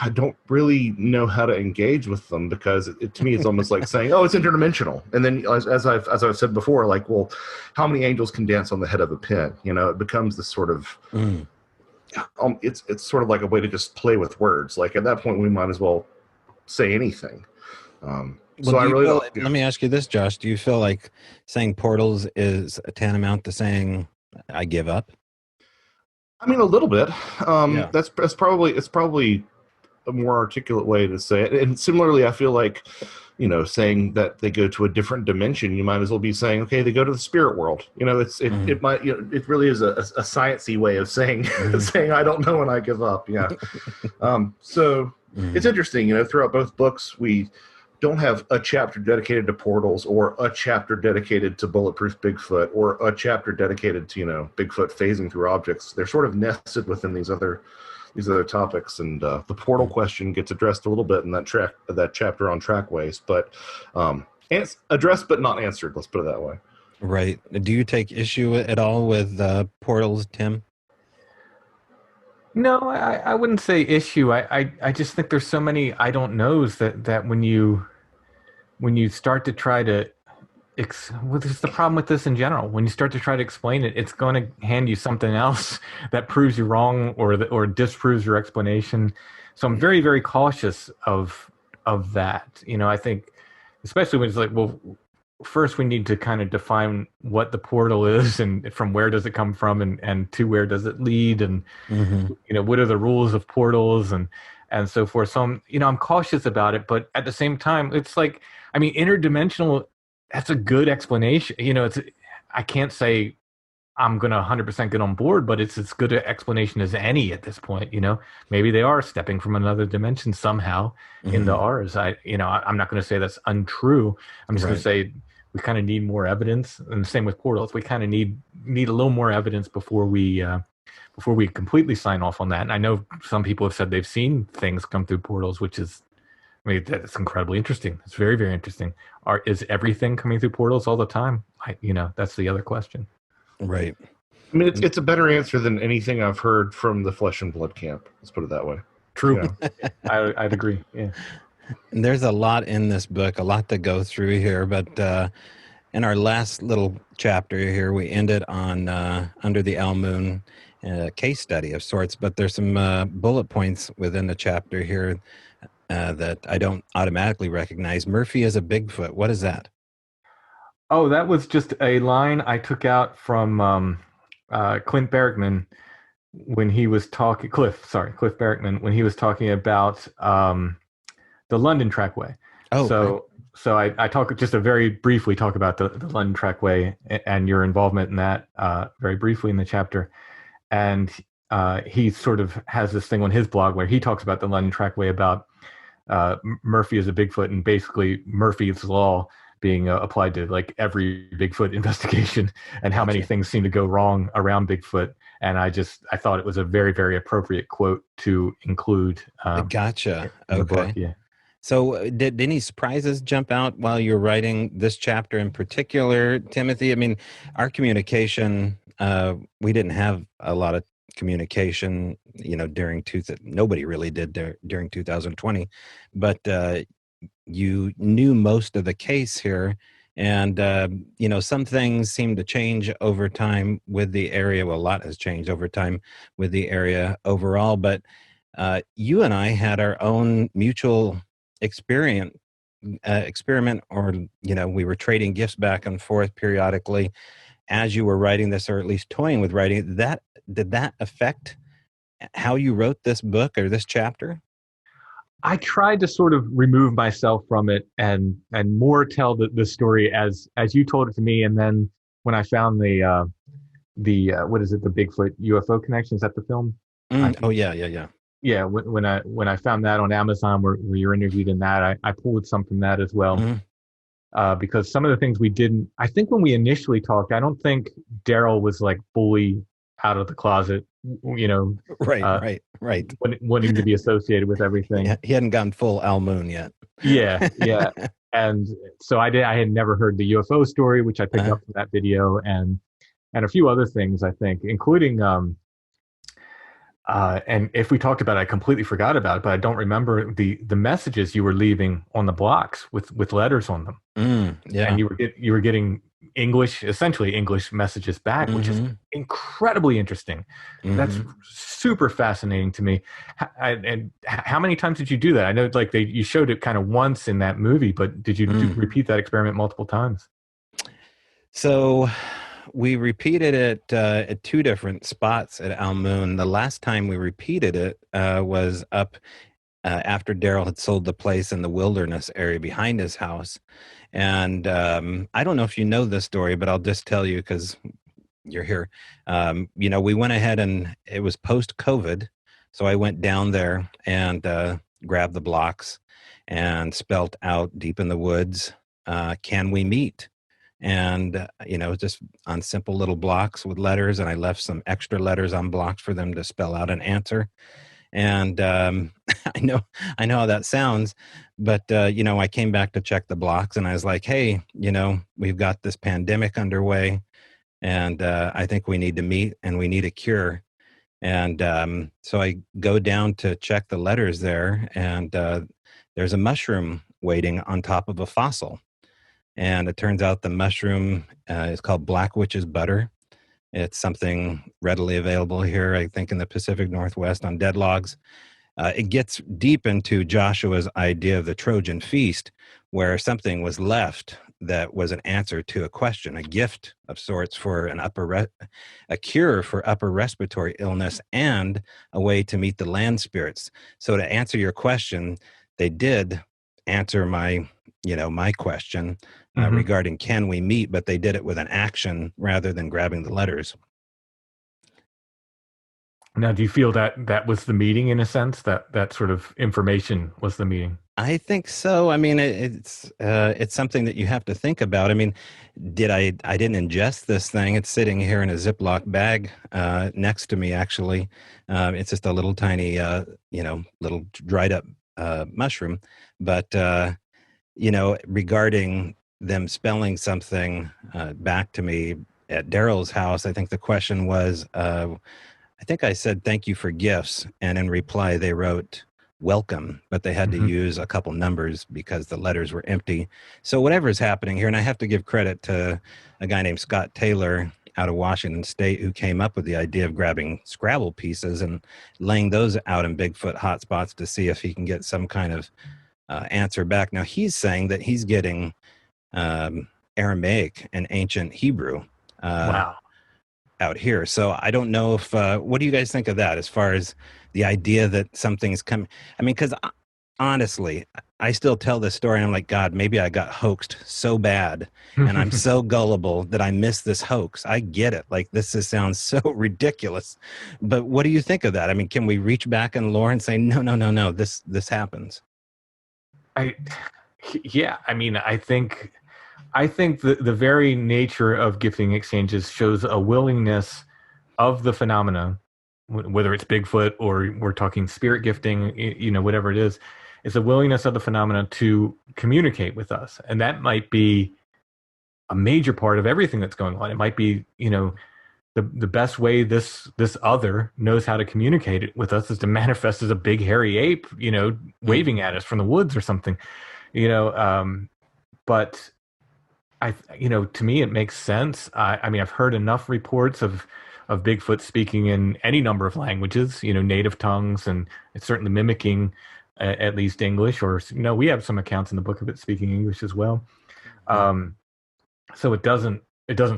Speaker 3: don't really know how to engage with them, because to me it's almost like saying, oh, it's interdimensional. And then as I've said before, like, well, how many angels can dance on the head of a pin? It becomes this sort of it's sort of like a way to just play with words. Like at that point, we might as well say anything. So I really don't.
Speaker 1: Let me ask you this, Josh. Do you feel like saying portals is tantamount to saying I give up?
Speaker 3: I mean, a little bit. That's probably a more articulate way to say it. And similarly, I feel like, saying that they go to a different dimension, you might as well be saying, okay, they go to the spirit world. It might, it really is a sciencey way of saying saying I don't know and I give up. Yeah. It's interesting. Throughout both books, we don't have a chapter dedicated to portals, or a chapter dedicated to bulletproof Bigfoot, or a chapter dedicated to Bigfoot phasing through objects. They're sort of nested within these other topics, and the portal question gets addressed a little bit in that chapter on trackways, but addressed but not answered. Let's put it that way.
Speaker 1: Right. Do you take issue at all with portals, Tim?
Speaker 2: No, I wouldn't say issue. I just think there's so many I don't knows that when you start to try to well, this is the problem with this in general. When you start to try to explain it, it's going to hand you something else that proves you wrong or disproves your explanation. So I'm very, very cautious of that. I think, especially when it's like, well, first we need to kind of define what the portal is, and from where does it come from, and to where does it lead, and what are the rules of portals, and so forth. So I'm cautious about it, but at the same time, it's like, I mean, interdimensional, that's a good explanation. I can't say I'm going to 100% get on board, but it's as good an explanation as any at this point. Maybe they are stepping from another dimension somehow into ours. I'm not going to say that's untrue. I'm just going to say we kind of need more evidence, and the same with portals. We kind of need a little more evidence before we completely sign off on that. And I know some people have said they've seen things come through portals, which is, that's incredibly interesting. It's very, very interesting. Is everything coming through portals all the time? That's the other question.
Speaker 1: Right.
Speaker 3: I mean, it's a better answer than anything I've heard from the Flesh and Blood camp. Let's put it that way.
Speaker 2: True. I'd agree. Yeah.
Speaker 1: And there's a lot in this book, a lot to go through here. But in our last little chapter here, we ended on Under the L Moon, case study of sorts. But there's some bullet points within the chapter here that I don't automatically recognize. Murphy is a Bigfoot. What is that?
Speaker 2: Oh, that was just a line I took out from Clint Berrickman when he was talking. Cliff Berrickman when he was talking about the London trackway.
Speaker 1: Oh,
Speaker 2: so
Speaker 1: right.
Speaker 2: So I talk just a very briefly talk about the London Trackway and your involvement in that very briefly in the chapter. And he sort of has this thing on his blog where he talks about the London Trackway about Murphy as a Bigfoot and basically Murphy's Law being applied to like every Bigfoot investigation and how many things seem to go wrong around Bigfoot. And I thought it was a very, very appropriate quote to include
Speaker 1: Gotcha.
Speaker 2: in the book.
Speaker 1: Okay.
Speaker 2: Yeah.
Speaker 1: So did any surprises jump out while you're writing this chapter in particular, Timothy? I mean, our communication, we didn't have a lot of communication, during nobody really did during 2020, but you knew most of the case here. And, some things seem to change over time with the area. Well, a lot has changed over time with the area overall, but you and I had our own mutual experiment, or, we were trading gifts back and forth periodically as you were writing this, or at least toying with writing it. Did that affect how you wrote this book or this chapter?
Speaker 2: I tried to sort of remove myself from it and more tell the story as you told it to me. And then when I found the what is it, the Bigfoot UFO connection? Is that the film?
Speaker 1: Oh yeah.
Speaker 2: Yeah. When I found that on Amazon where you're interviewed in that, I pulled some from that as well.
Speaker 1: Mm-hmm.
Speaker 2: Because some of the things we didn't, I think when we initially talked, I don't think Daryl was like fully out of the closet,
Speaker 1: Right.
Speaker 2: wanting to be associated with everything.
Speaker 1: Yeah, he hadn't gone full Al Moon yet.
Speaker 2: Yeah. And so I had never heard the UFO story, which I picked up from that video, and a few other things, I think, including and if we talked about it, I completely forgot about it, but I don't remember the messages you were leaving on the blocks with letters on them.
Speaker 1: Yeah.
Speaker 2: And you were getting essentially English messages back, which is incredibly interesting. That's super fascinating to me. And how many times did you do that? I know like you showed it kind of once in that movie, but did you repeat that experiment multiple times?
Speaker 1: So we repeated it at two different spots at Al Moon. The last time we repeated it was up after Daryl had sold the place in the wilderness area behind his house. And I don't know if you know this story, but I'll just tell you because you're here. We went ahead and it was post-COVID. So I went down there and grabbed the blocks and spelt out deep in the woods, "Can we meet?" And, just on simple little blocks with letters. And I left some extra letters on blocks for them to spell out an answer. And I know how that sounds, but, I came back to check the blocks and I was like, hey, we've got this pandemic underway and I think we need to meet and we need a cure. And so I go down to check the letters there and there's a mushroom waiting on top of a fossil. And it turns out the mushroom is called black witch's butter. It's something readily available here, I think, in the Pacific Northwest on dead logs. It gets deep into Joshua's idea of the Trojan feast, where something was left that was an answer to a question, a gift of sorts for a cure for upper respiratory illness and a way to meet the land spirits. So to answer your question, they did answer my question regarding can we meet, but they did it with an action rather than grabbing the letters.
Speaker 2: Now, do you feel that was the meeting in a sense, that sort of information was the meeting?
Speaker 1: I think so. I mean, it's something that you have to think about. I mean, I didn't ingest this thing. It's sitting here in a Ziploc bag next to me, actually. It's just a little tiny, little dried up mushroom. But, regarding them spelling something back to me at Daryl's house, I think the question was, I think I said, thank you for gifts. And in reply, they wrote, welcome, but they had to use a couple numbers because the letters were empty. So whatever is happening here, and I have to give credit to a guy named Scott Taylor out of Washington State who came up with the idea of grabbing Scrabble pieces and laying those out in Bigfoot hotspots to see if he can get some kind of answer back. Now he's saying that he's getting Aramaic and ancient Hebrew out here. So I don't know if, what do you guys think of that as far as the idea that something's coming? I mean, because honestly, I still tell this story and I'm like, God, maybe I got hoaxed so bad and I'm so gullible that I missed this hoax. I get it. Like, this just sounds so ridiculous. But what do you think of that? I mean, can we reach back in lore and say, no, this happens?
Speaker 2: Yeah, I mean, I think the very nature of gifting exchanges shows a willingness of the phenomena, whether it's Bigfoot or we're talking spirit gifting, whatever it is, it's a willingness of the phenomena to communicate with us. And that might be a major part of everything that's going on. It might be, the best way this other knows how to communicate it with us is to manifest as a big hairy ape, waving at us from the woods or something, but to me, it makes sense. I mean, I've heard enough reports of Bigfoot speaking in any number of languages, native tongues, and it's certainly mimicking at least English, or, we have some accounts in the book of it speaking English as well. So it doesn't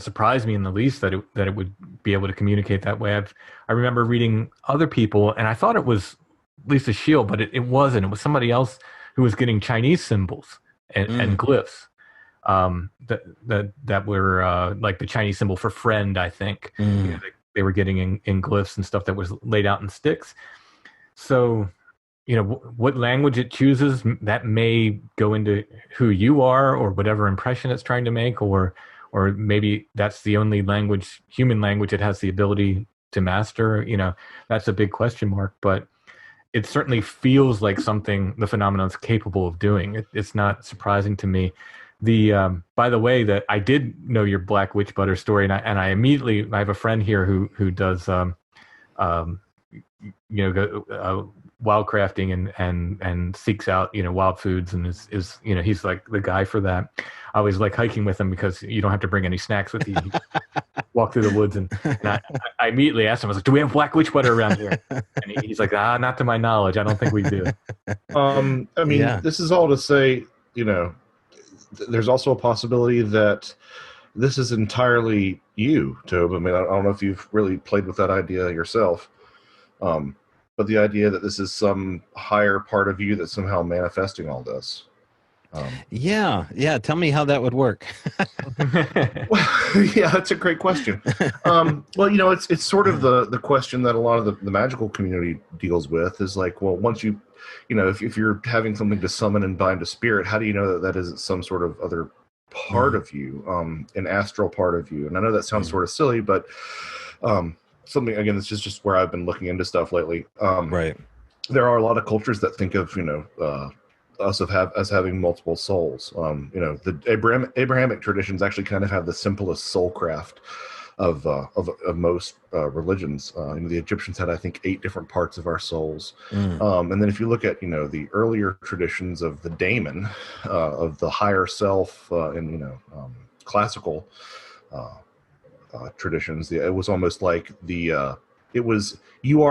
Speaker 2: surprise me in the least that it would be able to communicate that way. I remember reading other people, and I thought it was at least a shield, but it wasn't. It was somebody else who was getting Chinese symbols and glyphs. That were like the Chinese symbol for friend, I think. They were getting in glyphs and stuff that was laid out in sticks. So, what language it chooses, that may go into who you are or whatever impression it's trying to make, or maybe that's the only human language it has the ability to master. That's a big question mark, but it certainly feels like something the phenomenon is capable of doing. It's not surprising to me. By the way, that I did know your Black Witch Butter story, and I immediately, I have a friend here who does wildcrafting and seeks out wild foods, and is he's like the guy for that. I always like hiking with him because you don't have to bring any snacks with you. You walk through the woods, and I immediately asked him, I was like, "Do we have Black Witch Butter around here?" And he's like, "Not to my knowledge. I don't think we do."
Speaker 3: I mean, This is all to say, there's also a possibility that this is entirely you, Tobe. I mean, I don't know if you've really played with that idea yourself, but the idea that this is some higher part of you that's somehow manifesting all this.
Speaker 1: Yeah. Tell me how that would work.
Speaker 3: Well, yeah, that's a great question. Well, it's sort of the question that a lot of the magical community deals with is like, well, once you, if you're having something to summon and bind a spirit, how do you know that isn't some sort of other part of you, an astral part of you? And I know that sounds sort of silly, but something, again, this is just where I've been looking into stuff lately.
Speaker 1: Right.
Speaker 3: There are a lot of cultures that think of, us as having multiple souls. The Abrahamic traditions actually kind of have the simplest soul craft of most religions. The Egyptians had, I think, 8 different parts of our souls. And then if you look at the earlier traditions of the daemon, of the higher self, in classical traditions, it was almost like it was you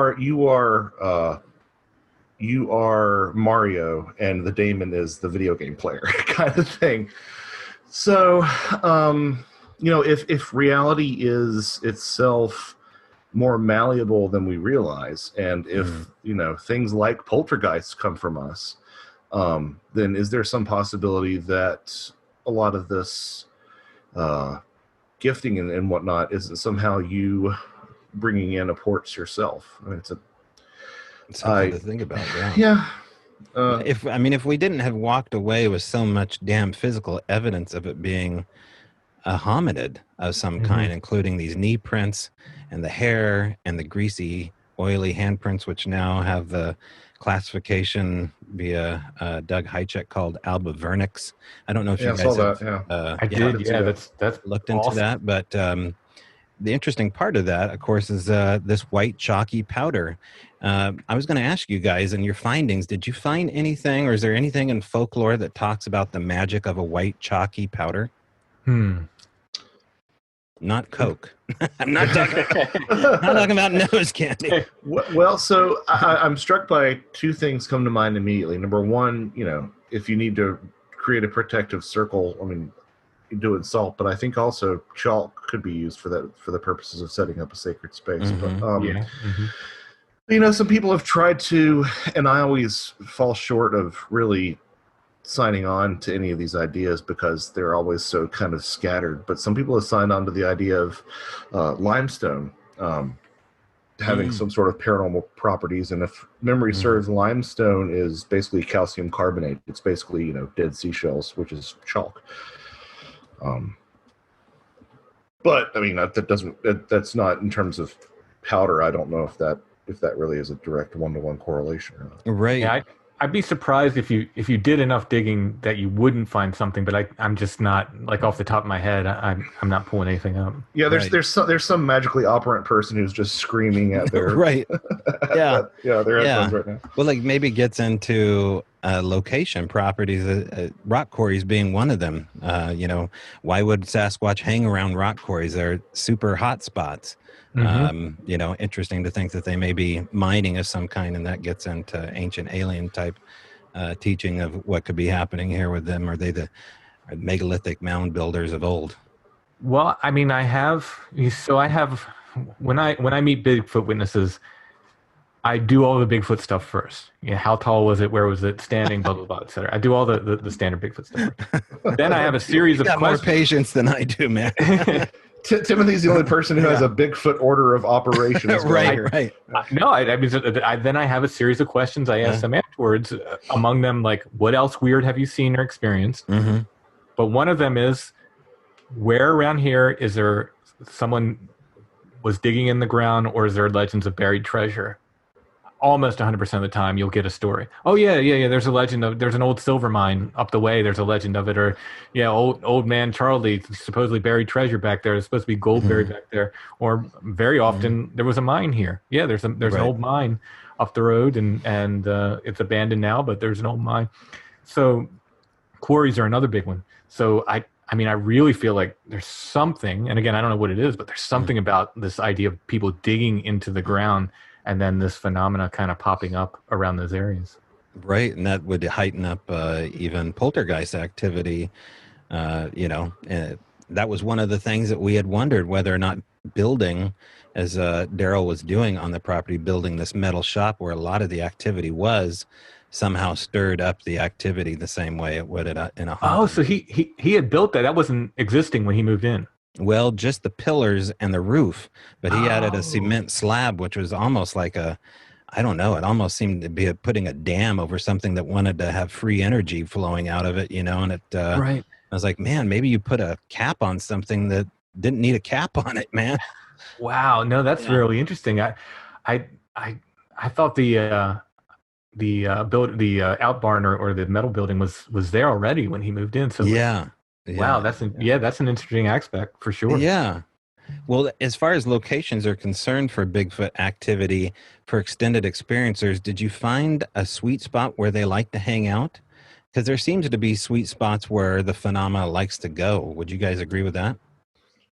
Speaker 3: are Mario and the daemon is the video game player kind of thing. So, if reality is itself more malleable than we realize, and if, things like poltergeists come from us, then is there some possibility that a lot of this gifting and whatnot isn't somehow you bringing in apports yourself? I mean, it's
Speaker 1: something to think about.
Speaker 3: Yeah.
Speaker 1: If we didn't have walked away with so much damn physical evidence of it being a hominid of some kind, including these knee prints and the hair and the greasy, oily handprints, which now have the classification via Doug Hychek called Albavernix. I don't know if you guys
Speaker 2: I did. Yeah, that's
Speaker 1: looked
Speaker 2: awesome.
Speaker 1: into that, but the interesting part of that, of course, is this white chalky powder. I was going to ask you guys, in your findings, did you find anything, or is there anything in folklore that talks about the magic of a white chalky powder? Not Coke. I'm not talking about nose candy.
Speaker 3: Well, so I'm struck by 2 things come to mind immediately. Number one, if you need to create a protective circle, I mean, you do it in salt, but I think also chalk could be used for the purposes of setting up a sacred space. But some people have tried to, and I always fall short of really signing on to any of these ideas because they're always so kind of scattered. But some people have signed on to the idea of limestone having some sort of paranormal properties. And if memory serves, limestone is basically calcium carbonate. It's basically, you know, dead seashells, which is chalk. But I mean, that's not in terms of powder. I don't know if that really is a direct one-to-one correlation or not.
Speaker 1: Right.
Speaker 2: Yeah, I'd be surprised if you did enough digging that you wouldn't find something, but I'm just not, like, off the top of my head, I'm not pulling anything up.
Speaker 3: Yeah, there's some magically operant person who's just screaming at their
Speaker 1: right. Yeah.
Speaker 3: their headphones right now.
Speaker 1: Well, like maybe gets into location properties, rock quarries being one of them. You know, why would Sasquatch hang around rock quarries? They're super hot spots. You know, interesting to think that they may be mining of some kind, and that gets into ancient alien type teaching of what could be happening here with them. Are they the megalithic mound builders of old?
Speaker 2: Well, I mean, when I meet Bigfoot witnesses, I do all the Bigfoot stuff first. You know, how tall was it? Where was it standing? Blah, blah, blah, et cetera. I do all the standard Bigfoot stuff. Then I have a series of
Speaker 1: got
Speaker 2: questions.
Speaker 1: more patience than I do, man.
Speaker 3: Timothy's the only person who has a Bigfoot order of operations.
Speaker 1: right.
Speaker 2: No, I mean, then I have a series of questions I ask them afterwards. Among them, like, what else weird have you seen or experienced? But one of them is, where around here is there someone was digging in the ground, or is there legends of buried treasure? Almost 100% of the time, you'll get a story. Oh yeah. There's a legend of, there's an old silver mine up the way. There's a legend of it, or old man Charlie supposedly buried treasure back there. There's supposed to be gold buried back there. Or very often there was a mine here. Yeah, there's an old mine up the road, and it's abandoned now, but there's an old mine. So quarries are another big one. So I mean, I really feel like there's something, and again, I don't know what it is, but there's something about this idea of people digging into the ground, and then this phenomena kind of popping up around those areas.
Speaker 1: Right, and that would heighten up even poltergeist activity. You know, that was one of the things that we had wondered, whether or not building, as Daryl was doing on the property, building this metal shop where a lot of the activity was, somehow stirred up the activity the same way it would in a haunted.
Speaker 2: Oh, so he had built that. That wasn't existing when he moved in.
Speaker 1: Well, just the pillars and the roof, but he added a cement slab, which was almost like I don't know, it almost seemed to be putting a dam over something that wanted to have free energy flowing out of it, you know, and it,
Speaker 2: right.
Speaker 1: I was like, man, maybe you put a cap on something that didn't need a cap on it, man.
Speaker 2: Wow. No, that's really interesting. I thought the out barn or the metal building was there already when he moved in. So wow, that's an interesting aspect for sure.
Speaker 1: Yeah. Well, as far as locations are concerned for Bigfoot activity for extended experiencers, did you find a sweet spot where they like to hang out? Because there seems to be sweet spots where the phenomena likes to go. Would you guys agree with that?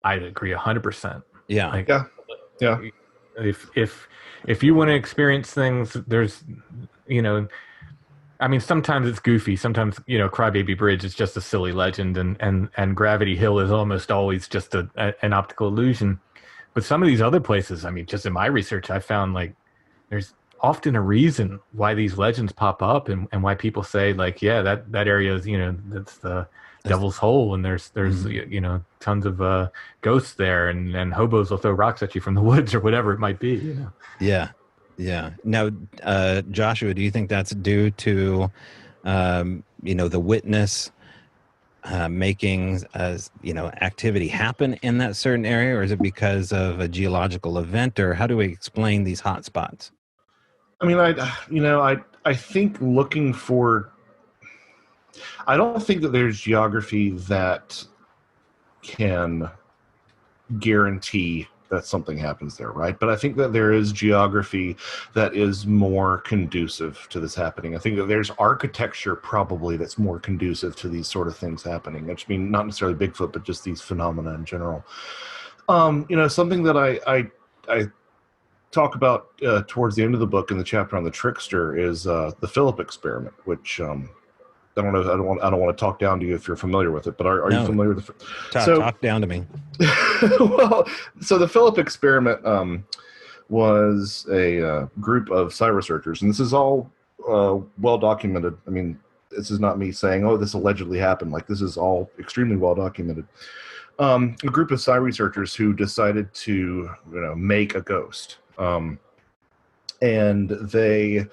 Speaker 2: I'd agree 100%.
Speaker 1: Yeah.
Speaker 2: Like,
Speaker 3: yeah.
Speaker 2: If you want to experience things, there's, you know, I mean, sometimes it's goofy. Sometimes, you know, Crybaby Bridge is just a silly legend, and Gravity Hill is almost always just an optical illusion. But some of these other places, I mean, just in my research, I found like there's often a reason why these legends pop up, and why people say like, yeah, that area is, you know, that's the Devil's Hole, and there's you know, tons of ghosts there, and hobos will throw rocks at you from the woods or whatever it might be, you know.
Speaker 1: Yeah. Now, Joshua, do you think that's due to, you know, the witness making, you know, activity happen in that certain area, or is it because of a geological event, or how do we explain these hot spots?
Speaker 3: I mean, I think looking for, I don't think that there's geography that can guarantee that something happens there, right? But I think that there is geography that is more conducive to this happening. I think that there's architecture probably that's more conducive to these sort of things happening. I mean, not necessarily Bigfoot, but just these phenomena in general. You know, something that I talk about towards the end of the book in the chapter on the trickster is the Philip experiment, which I don't know. I don't want to talk down to you if you're familiar with it, but are you familiar with it?
Speaker 1: Talk down to me.
Speaker 3: Well, so the Philip experiment was a group of psi researchers, and this is all well documented. I mean, this is not me saying, oh, this allegedly happened. Like, this is all extremely well documented. A group of psi researchers who decided to, make a ghost. And they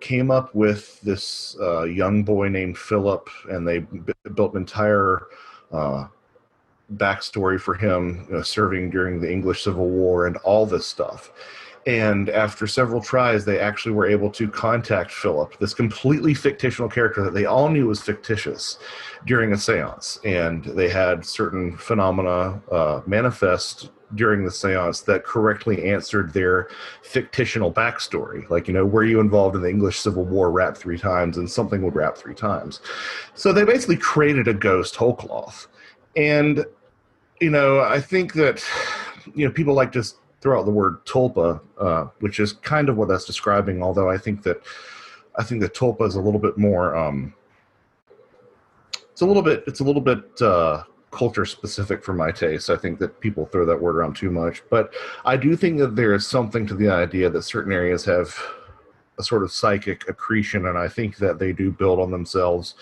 Speaker 3: came up with this young boy named Philip, and they built an entire backstory for him, serving during the English Civil War and all this stuff. And after several tries, they actually were able to contact Philip, this completely fictional character that they all knew was fictitious, during a seance. And they had certain phenomena manifest during the seance that correctly answered their fictional backstory. Like, were you involved in the English Civil War? Wrap 3 times, and something would wrap 3 times. So they basically created a ghost whole cloth. And, I think that, people like to throw out the word tulpa, which is kind of what that's describing. Although I think that tulpa is a little bit more. It's a little bit culture specific for my taste. I think that people throw that word around too much, but I do think that there is something to the idea that certain areas have a sort of psychic accretion, and I think that they do build on themselves.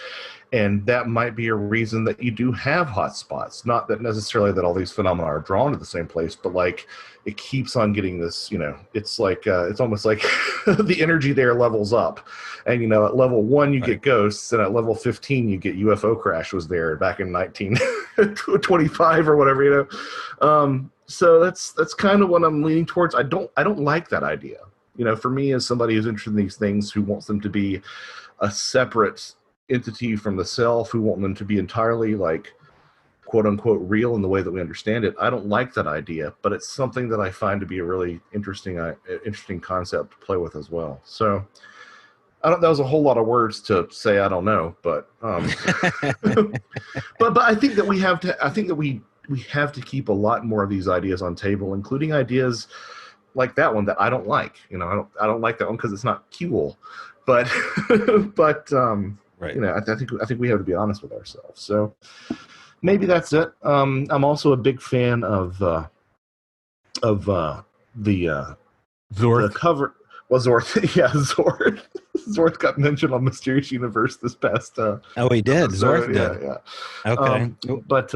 Speaker 3: And that might be a reason that you do have hot spots. Not that necessarily that all these phenomena are drawn to the same place, but like it keeps on getting this, it's like, it's almost like the energy there levels up. And, at level 1, you get ghosts, and at level 15, you get UFO crash was there back in 1925 or whatever, So that's kind of what I'm leaning towards. I don't like that idea. For me, as somebody who's interested in these things, who wants them to be a separate entity from the self, who want them to be entirely like quote unquote real in the way that we understand it, I don't like that idea, but it's something that I find to be a really interesting concept to play with as well. So that was a whole lot of words to say I don't know, but but I think that we have to keep a lot more of these ideas on table, including ideas like that one that I don't like. I don't like that one because it's not cool, but right. I think we have to be honest with ourselves. So maybe that's it. I'm also a big fan of the
Speaker 2: Zorth.
Speaker 3: The cover. Well, Zorth, yeah, Zorth. Zorth got mentioned on Mysterious Universe this past.
Speaker 1: Oh, he did. Zorth did.
Speaker 3: Yeah.
Speaker 1: Okay,
Speaker 3: but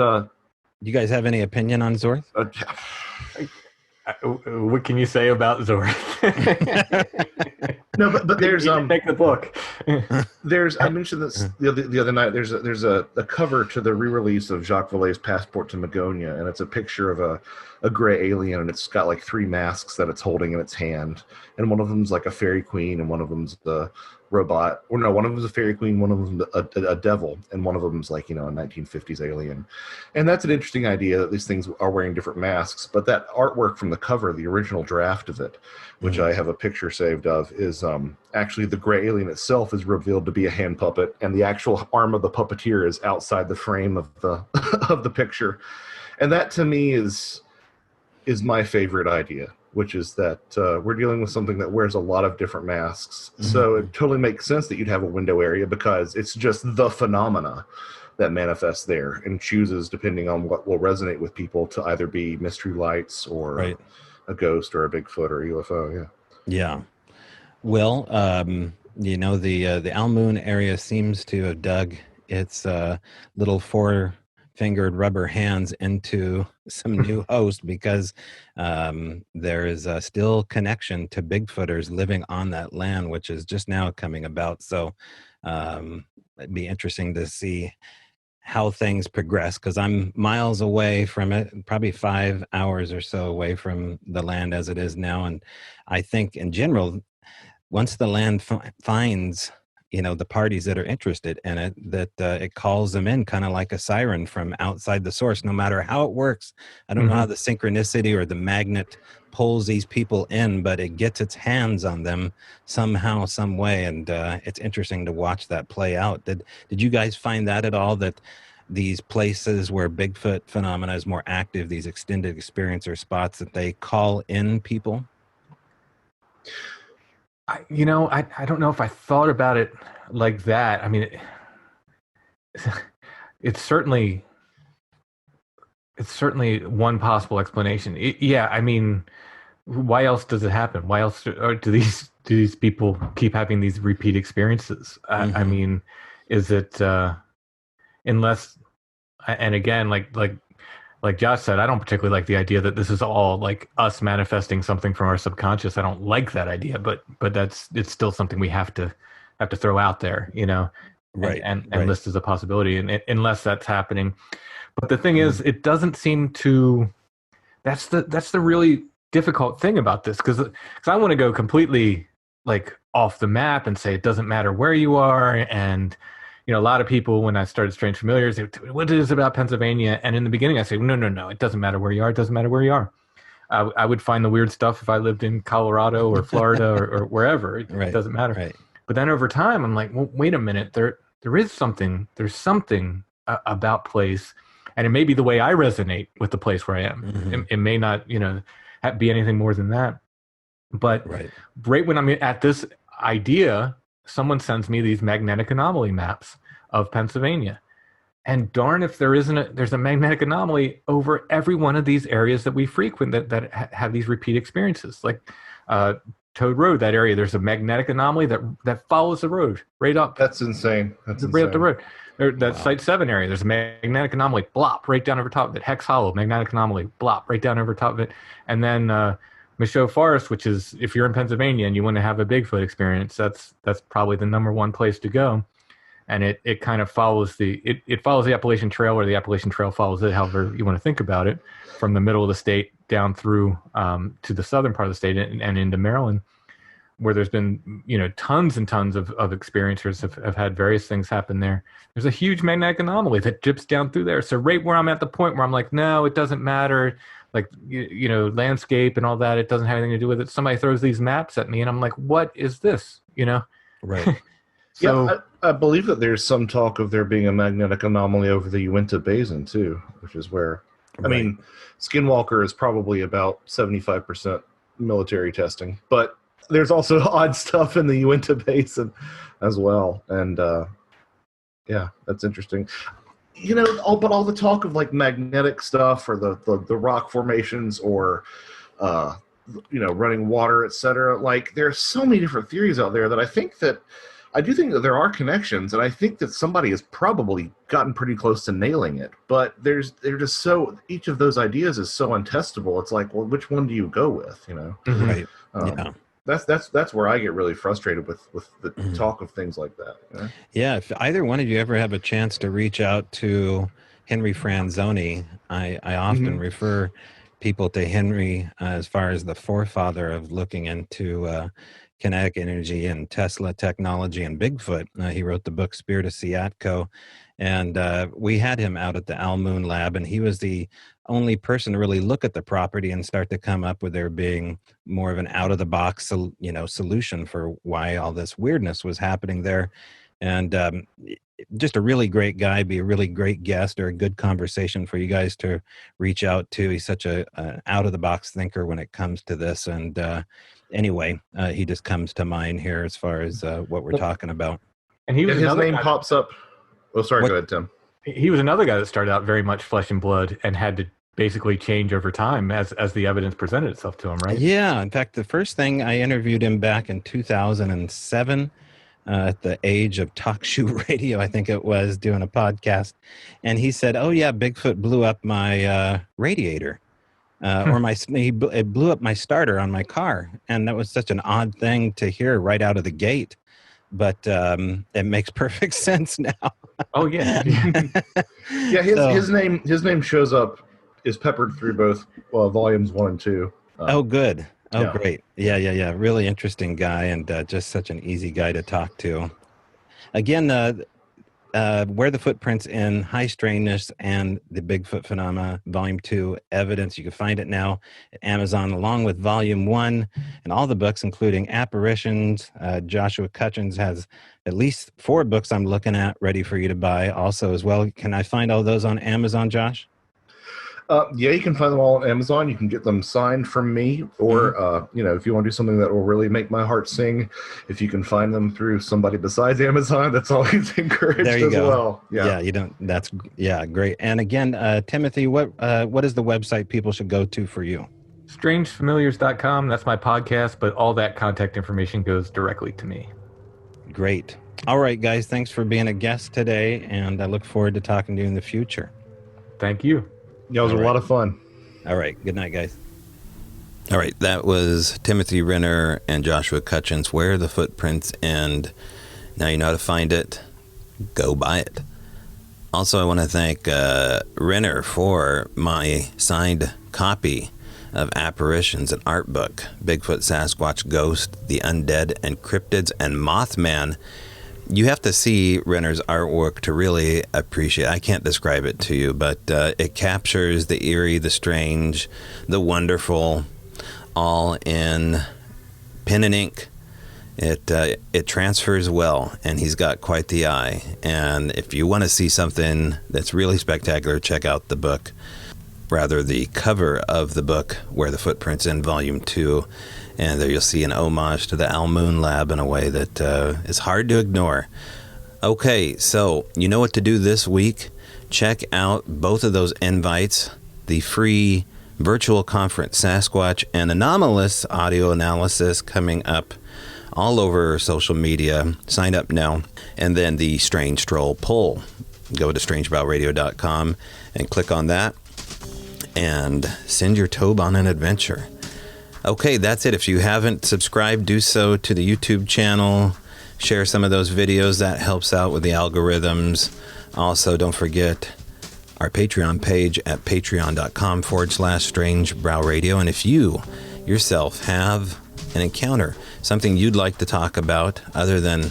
Speaker 1: you guys have any opinion on Zorth?
Speaker 2: What can you say about Zorth?
Speaker 3: No, but there's
Speaker 2: take the book.
Speaker 3: I mentioned this the other night. There's a cover to the re-release of Jacques Vallée's Passport to Magonia, and it's a picture of a gray alien, and it's got like 3 masks that it's holding in its hand, and one of them's like a fairy queen, and one of them's the robot, or no, one of them's a fairy queen, one of them's a devil, and one of them's like a 1950s alien. And that's an interesting idea that these things are wearing different masks. But that artwork from the cover, the original draft of it, which I have a picture saved of, is actually the gray alien itself is revealed to be a hand puppet, and the actual arm of the puppeteer is outside the frame of the of the picture. And that to me is my favorite idea, which is that we're dealing with something that wears a lot of different masks. Mm-hmm. So it totally makes sense that you'd have a window area, because it's just the phenomena that manifests there and chooses, depending on what will resonate with people, to either be mystery lights or a ghost or a Bigfoot or a UFO. Yeah.
Speaker 1: Yeah. Well, the Al Moon area seems to have dug its little 4-fingered rubber hands into some new host, because there is a still connection to Bigfooters living on that land, which is just now coming about. So it'd be interesting to see how things progress, because I'm miles away from it, probably 5 hours or so away from the land as it is now. And I think in general, once the land finds the parties that are interested in it, that it calls them in kind of like a siren from outside the source, no matter how it works. I don't know how the synchronicity or the magnet pulls these people in, but it gets its hands on them somehow, some way. And it's interesting to watch that play out. Did you guys find that at all, that these places where Bigfoot phenomena is more active, these extended experiencer spots, that they call in people?
Speaker 2: I don't know if I thought about it like that. I mean, it's certainly one possible explanation. I mean, why else does it happen? Why else do these people keep having these repeat experiences? I mean, Is it unless, and again, like Josh said, I don't particularly like the idea that this is all like us manifesting something from our subconscious. I don't like that idea, but it's still something we have to throw out there, you know, and list as a possibility, and unless that's happening. But the thing is, it doesn't seem to. That's the really difficult thing about this, because I want to go completely like off the map and say it doesn't matter where you are. And you know, a lot of people, when I started Strange Familiars, they would, what is it about Pennsylvania? And in the beginning I say, no, it doesn't matter where you are. It doesn't matter where you are. I would find the weird stuff if I lived in Colorado or Florida or wherever. It doesn't matter.
Speaker 1: Right.
Speaker 2: But then over time I'm like, well, wait a minute, there's something about place. And it may be the way I resonate with the place where I am.
Speaker 1: Mm-hmm.
Speaker 2: It may not, you know, be anything more than that. But right when I'm at this idea, someone sends me these magnetic anomaly maps of Pennsylvania. And darn if there's a magnetic anomaly over every one of these areas that we frequent that have these repeat experiences. Like Toad Road, that area, there's a magnetic anomaly that follows the road right up.
Speaker 3: That's insane. That's
Speaker 2: right
Speaker 3: insane.
Speaker 2: up the road. That Site 7 area, there's a magnetic anomaly, blop, right down over top of it. Hex Hollow, magnetic anomaly, blop, right down over top of it. And then Michaud Forest, which is, if you're in Pennsylvania and you want to have a Bigfoot experience, that's probably the number one place to go. And it kind of follows it follows the Appalachian Trail, or the Appalachian Trail follows it, however you want to think about it, from the middle of the state down through to the southern part of the state and into Maryland, where there's been, you know, tons and tons of experiencers have had various things happen there. There's a huge magnetic anomaly that drips down through there. So right where I'm at the point where I'm like, no, it doesn't matter. Like, you know, landscape and all that, it doesn't have anything to do with it. Somebody throws these maps at me and I'm like, what is this? You know?
Speaker 1: Right.
Speaker 3: So yeah, I believe that there's some talk of there being a magnetic anomaly over the Uinta Basin too, which is where, I mean, Skinwalker is probably about 75% military testing, but there's also odd stuff in the Uinta Basin as well. And yeah, that's interesting. You know, all the talk of like magnetic stuff, or the rock formations, or you know, running water, etc. Like, there's so many different theories out there that I do think that there are connections, and I think that somebody has probably gotten pretty close to nailing it. But they're just so, each of those ideas is so untestable. It's like, well, which one do you go with? You know,
Speaker 1: right? Yeah.
Speaker 3: That's where I get really frustrated with the talk of things like that. You know?
Speaker 1: Yeah, if either one of you ever have a chance to reach out to Henry Franzoni, I often refer people to Henry as far as the forefather of looking into kinetic energy and Tesla technology and Bigfoot. He wrote the book Spirit of Seattle, and we had him out at the Al Moon Lab, and he was the only person to really look at the property and start to come up with there being more of an out-of-the-box, solution for why all this weirdness was happening there. And just a really great guy, be a really great guest, or a good conversation for you guys to reach out to. He's such an out-of-the-box thinker when it comes to this. And anyway, he just comes to mind here as far as what we're talking about.
Speaker 2: And he was
Speaker 3: his name pops up. Oh, sorry, go ahead, Tim.
Speaker 2: He was another guy that started out very much flesh and blood and had to basically change over time as the evidence presented itself to him, right?
Speaker 1: Yeah. In fact, the first thing, I interviewed him back in 2007 at the age of talk show radio, I think it was, doing a podcast. And he said, oh, yeah, Bigfoot blew up my radiator. Or it blew up my starter on my car. And that was such an odd thing to hear right out of the gate. But it makes perfect sense now.
Speaker 2: Oh, yeah.
Speaker 3: Yeah, his name shows up, is peppered through both volumes 1 and 2.
Speaker 1: Oh, good. Oh,
Speaker 3: yeah.
Speaker 1: Great. Yeah. Really interesting guy, and just such an easy guy to talk to. Again, Where the Footprints in High Strangeness and the Bigfoot Phenomena, Volume 2, Evidence. You can find it now at Amazon, along with Volume 1 and all the books, including Apparitions. Joshua Cutchins has at least 4 books I'm looking at ready for you to buy also as well. Can I find all those on Amazon, Josh?
Speaker 3: Yeah, you can find them all on Amazon. You can get them signed from me, or if you want to do something that will really make my heart sing, if you can find them through somebody besides Amazon, that's always encouraged
Speaker 1: there you
Speaker 3: as
Speaker 1: go.
Speaker 3: well.
Speaker 1: Yeah, you don't. That's great. And again, Timothy, what is the website people should go to for you?
Speaker 2: Strangefamiliars.com. That's my podcast, but all that contact information goes directly to me.
Speaker 1: Great. All right, guys, thanks for being a guest today, and I look forward to talking to you in the future.
Speaker 2: Thank you.
Speaker 3: Yeah, it was a lot of fun.
Speaker 1: All right, good night, guys. All right, that was Timothy Renner and Joshua Cutchin's Where the Footprints End. Now you know how to find it. Go buy it. Also, I want to thank Renner for my signed copy of Apparitions, an art book, Bigfoot, Sasquatch, Ghost, the Undead, and Cryptids, and Mothman. You have to see Renner's artwork to really appreciate it. I can't describe it to you, but it captures the eerie, the strange, the wonderful, all in pen and ink. It transfers well, and he's got quite the eye. And if you want to see something that's really spectacular, check out the book. Rather, the cover of the book, Where the Footprints End, Volume 2. And there you'll see an homage to the Al Moon Lab in a way that is hard to ignore. Okay, so you know what to do this week. Check out both of those invites, the free virtual conference Sasquatch and Anomalous audio analysis coming up all over social media. Sign up now. And then the Strange Stroll poll. Go to strangebrowradio.com and click on that and send your tobe on an adventure. Okay, that's it. If you haven't subscribed, do so to the YouTube channel. Share some of those videos. That helps out with the algorithms. Also, don't forget our Patreon page at patreon.com/strangebrowradio. And if you yourself have an encounter, something you'd like to talk about other than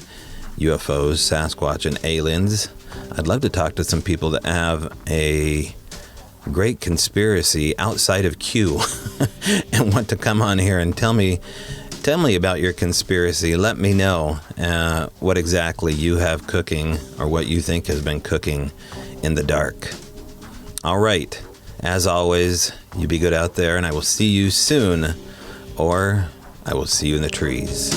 Speaker 1: UFOs, Sasquatch, and aliens, I'd love to talk to some people that have a great conspiracy outside of Q and want to come on here and tell me about your conspiracy. Let me know what exactly you have cooking or what you think has been cooking in the dark. All right. As always, you be good out there, and I will see you soon, or I will see you in the trees.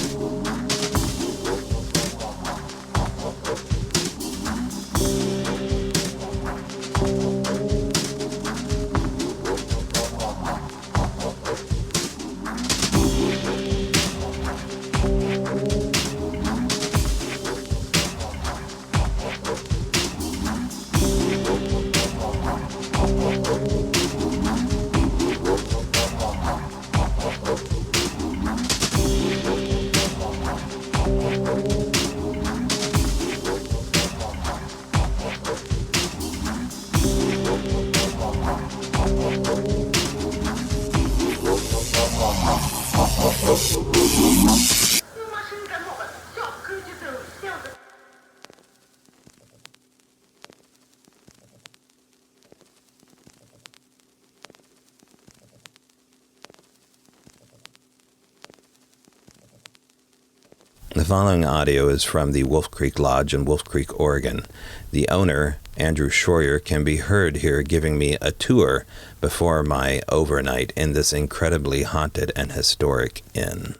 Speaker 1: The following audio is from the Wolf Creek Lodge in Wolf Creek, Oregon. The owner, Andrew Schroyer, can be heard here giving me a tour before my overnight in this incredibly haunted and historic inn.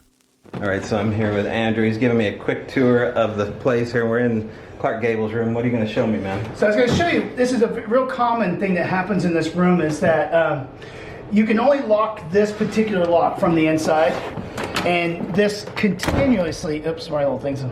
Speaker 1: All right, so I'm here with Andrew. He's giving me a quick tour of the place here. We're in Clark Gable's room. What are you going to show me, man?
Speaker 4: So I was going to show you, this is a real common thing that happens in this room, is that you can only lock this particular lock from the inside, and this continuously, oops, sorry, little things,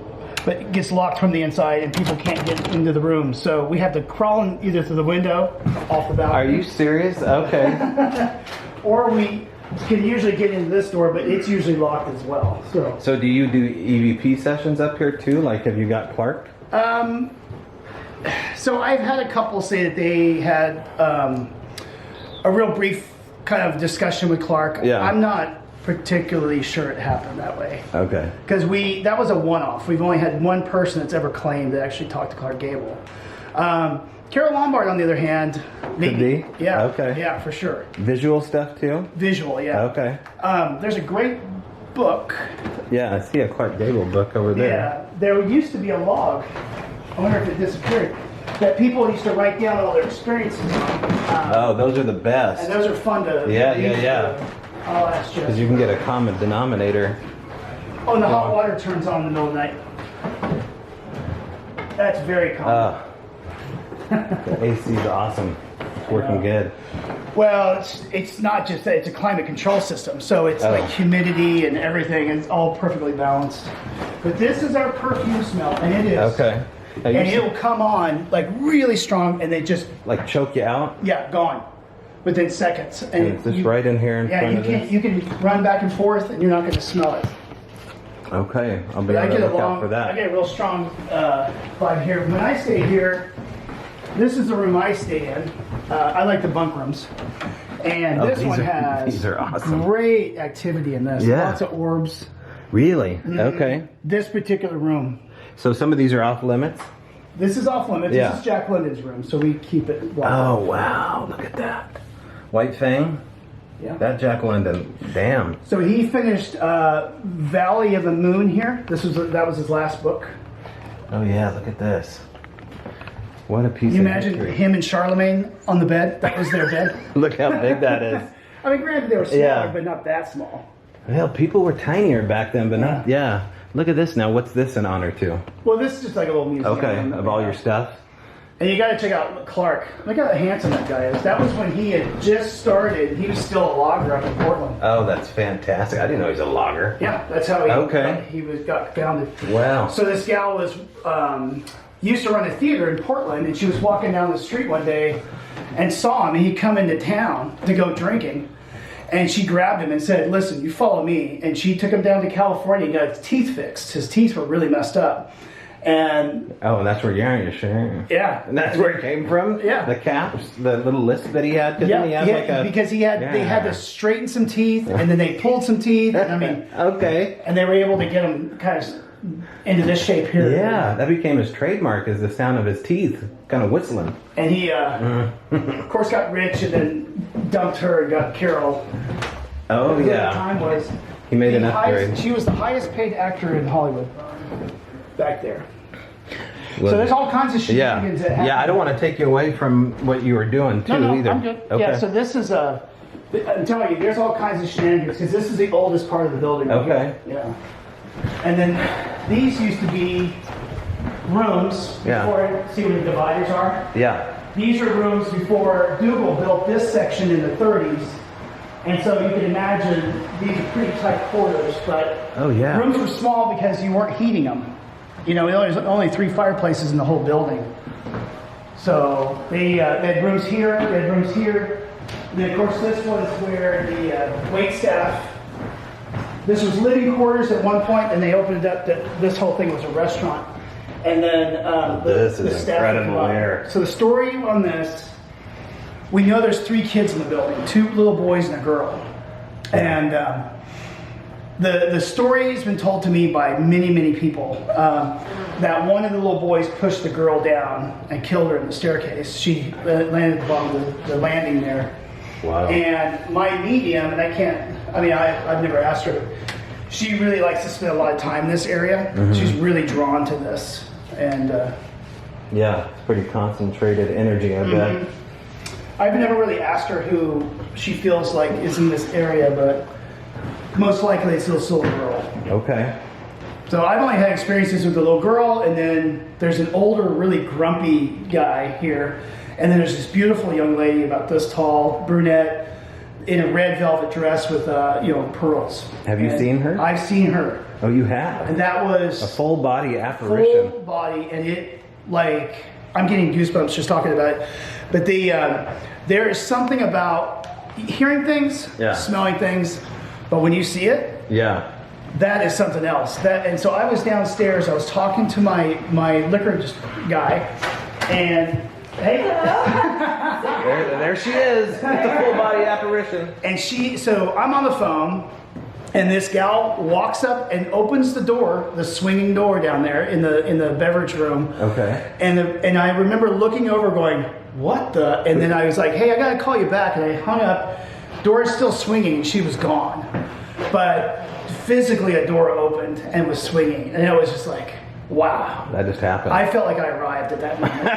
Speaker 4: but it gets locked from the inside and people can't get into the room. So we have to crawl in either through the window, off the balcony.
Speaker 1: Are you serious? Okay.
Speaker 4: Or we can usually get into this door, but it's usually locked as well.
Speaker 1: So do you do EVP sessions up here too? Like, have you got Clark?
Speaker 4: So I've had a couple say that they had a real brief kind of discussion with Clark.
Speaker 1: Yeah.
Speaker 4: I'm not particularly sure it happened that way.
Speaker 1: Okay.
Speaker 4: Because that was a one-off. We've only had one person that's ever claimed to actually talk to Clark Gable. Carol Lombard, on the other hand, maybe.
Speaker 1: Could be?
Speaker 4: Yeah.
Speaker 1: Okay.
Speaker 4: Yeah, for sure.
Speaker 1: Visual stuff too?
Speaker 4: Visual, yeah.
Speaker 1: Okay.
Speaker 4: There's a great book.
Speaker 1: Yeah, I see a Clark Gable book over there.
Speaker 4: Yeah. There used to be a log. I wonder if it disappeared. That people used to write down all their experiences on.
Speaker 1: Oh, those are the best.
Speaker 4: And those are fun to.
Speaker 1: Yeah.
Speaker 4: I'll ask you.
Speaker 1: Because you can get a common denominator.
Speaker 4: Oh, and the hot water turns on in the middle of the night. That's very common.
Speaker 1: The AC is awesome. It's working good.
Speaker 4: Well, it's not just that. It's a climate control system. So it's like humidity and everything. It's all perfectly balanced. But this is our perfume smell, and it is.
Speaker 1: Okay. Now,
Speaker 4: And it'll come on like really strong, and they just
Speaker 1: like choke you out?
Speaker 4: gone within seconds. And
Speaker 1: It's just right in here in front of this?
Speaker 4: you can run back and forth, and you're not going to smell it.
Speaker 1: Okay, I'll be
Speaker 4: But
Speaker 1: on the lookout for
Speaker 4: I
Speaker 1: that.
Speaker 4: get a real strong vibe here. When I stay here, this is the room I stay in. I like the bunk rooms. And this one has
Speaker 1: these are awesome.
Speaker 4: great activity in this.
Speaker 1: Yeah.
Speaker 4: Lots of orbs.
Speaker 1: Really? Okay.
Speaker 4: This particular room.
Speaker 1: So some of these are off limits?
Speaker 4: This is off limits.
Speaker 1: Yeah.
Speaker 4: This is Jack London's room, so we keep it locked.
Speaker 1: Oh, wow. Look at that. White Fang?
Speaker 4: Yeah.
Speaker 1: That Jack London. Damn.
Speaker 4: So he finished Valley of the Moon here. That was his last book.
Speaker 1: Oh, yeah. Look at this. What a piece
Speaker 4: Can you
Speaker 1: of
Speaker 4: imagine
Speaker 1: history.
Speaker 4: him and Charlemagne on the bed? That was their bed.
Speaker 1: Look how big that is.
Speaker 4: I mean, granted, they were smaller,
Speaker 1: Yeah.
Speaker 4: but not that small.
Speaker 1: Well, people were tinier back then, but not. Yeah. Look at this now. What's this in honor to?
Speaker 4: Well, this is just like a little museum.
Speaker 1: Okay. Of all your stuff?
Speaker 4: And you got to check out Clark. Look how handsome that guy is. That was when he had just started. He was still a logger up in Portland.
Speaker 1: Oh, that's fantastic. I didn't know he was a logger.
Speaker 4: Yeah, that's how he got founded.
Speaker 1: Wow.
Speaker 4: So this gal was used to run a theater in Portland, and she was walking down the street one day and saw him, and he'd come into town to go drinking. And she grabbed him and said, "Listen, you follow me." And she took him down to California and got his teeth fixed. His teeth were really messed up. And
Speaker 1: Oh, that's where you're sharing.
Speaker 4: yeah.
Speaker 1: And that's where it came from?
Speaker 4: Yeah.
Speaker 1: The caps, the little lisp that he had?
Speaker 4: Yeah,
Speaker 1: He had like a,
Speaker 4: because they had to straighten some teeth, and then they pulled some teeth. And I mean,
Speaker 1: okay.
Speaker 4: and they were able to get him kind of into this shape here.
Speaker 1: Yeah, that became his trademark, is the sound of his teeth kind of whistling.
Speaker 4: And he, of course, got rich and then dumped her and got Carol.
Speaker 1: Oh,
Speaker 4: Who at the
Speaker 1: yeah.
Speaker 4: time was
Speaker 1: He made an
Speaker 4: the highest-
Speaker 1: upgrade.
Speaker 4: She was the highest paid actor in Hollywood back there. So there's all kinds of shenanigans that happen.
Speaker 1: Yeah, I don't want to take you away from what you were doing, too,
Speaker 4: No,
Speaker 1: either.
Speaker 4: I'm good.
Speaker 1: Okay.
Speaker 4: Yeah, so this is I'm telling you, there's all kinds of shenanigans because this is the oldest part of the building.
Speaker 1: Okay.
Speaker 4: Yeah. And then these used to be rooms before, see where the dividers are?
Speaker 1: Yeah.
Speaker 4: These are rooms before Dougal built this section in the 30s. And so you can imagine these are pretty tight quarters, but
Speaker 1: Oh, yeah.
Speaker 4: rooms were small because you weren't heating them. You know, there's only 3 fireplaces in the whole building. So they had rooms here, they had rooms here. And then, of course, this was where the wait staff. This was living quarters at one point, and they opened it up. This whole thing was a restaurant. And then
Speaker 1: This is
Speaker 4: the staff would
Speaker 1: incredible
Speaker 4: come up.
Speaker 1: here.
Speaker 4: So the story on this, we know there's 3 kids in the building, 2 little boys and a girl. And the story has been told to me by many, many people that one of the little boys pushed the girl down and killed her in the staircase. She landed at the bottom of the landing there.
Speaker 1: Wow.
Speaker 4: And my medium, and I've never asked her, she really likes to spend a lot of time in this area.
Speaker 1: Mm-hmm.
Speaker 4: She's really drawn to this. And
Speaker 1: Yeah, it's pretty concentrated energy, I bet.
Speaker 4: I've never really asked her who she feels like is in this area, but most likely it's this little girl.
Speaker 1: Okay.
Speaker 4: So I've only had experiences with the little girl, and then there's an older, really grumpy guy here, and then there's this beautiful young lady about this tall, brunette, in a red velvet dress with pearls.
Speaker 1: Have you seen her?
Speaker 4: I've seen her,
Speaker 1: Oh, you have?
Speaker 4: and that was
Speaker 1: A full body apparition.
Speaker 4: full body, and it, like, I'm getting goosebumps just talking about it. But there is something about hearing things,
Speaker 1: Yeah.
Speaker 4: smelling things, but when you see it,
Speaker 1: Yeah.
Speaker 4: that is something else. And so I was downstairs. I was talking to my liquor guy, and hey,
Speaker 1: There she is. It's a full body apparition.
Speaker 4: and so I'm on the phone, and this gal walks up and opens the door, the swinging door down there in the beverage room.
Speaker 1: Okay.
Speaker 4: And I remember looking over, going, "What the?" And then I was like, "Hey, I gotta call you back." And I hung up. Door is still swinging, and she was gone. But physically, a door opened and was swinging, and it was just like, wow.
Speaker 1: That just happened.
Speaker 4: I felt like I arrived at that moment.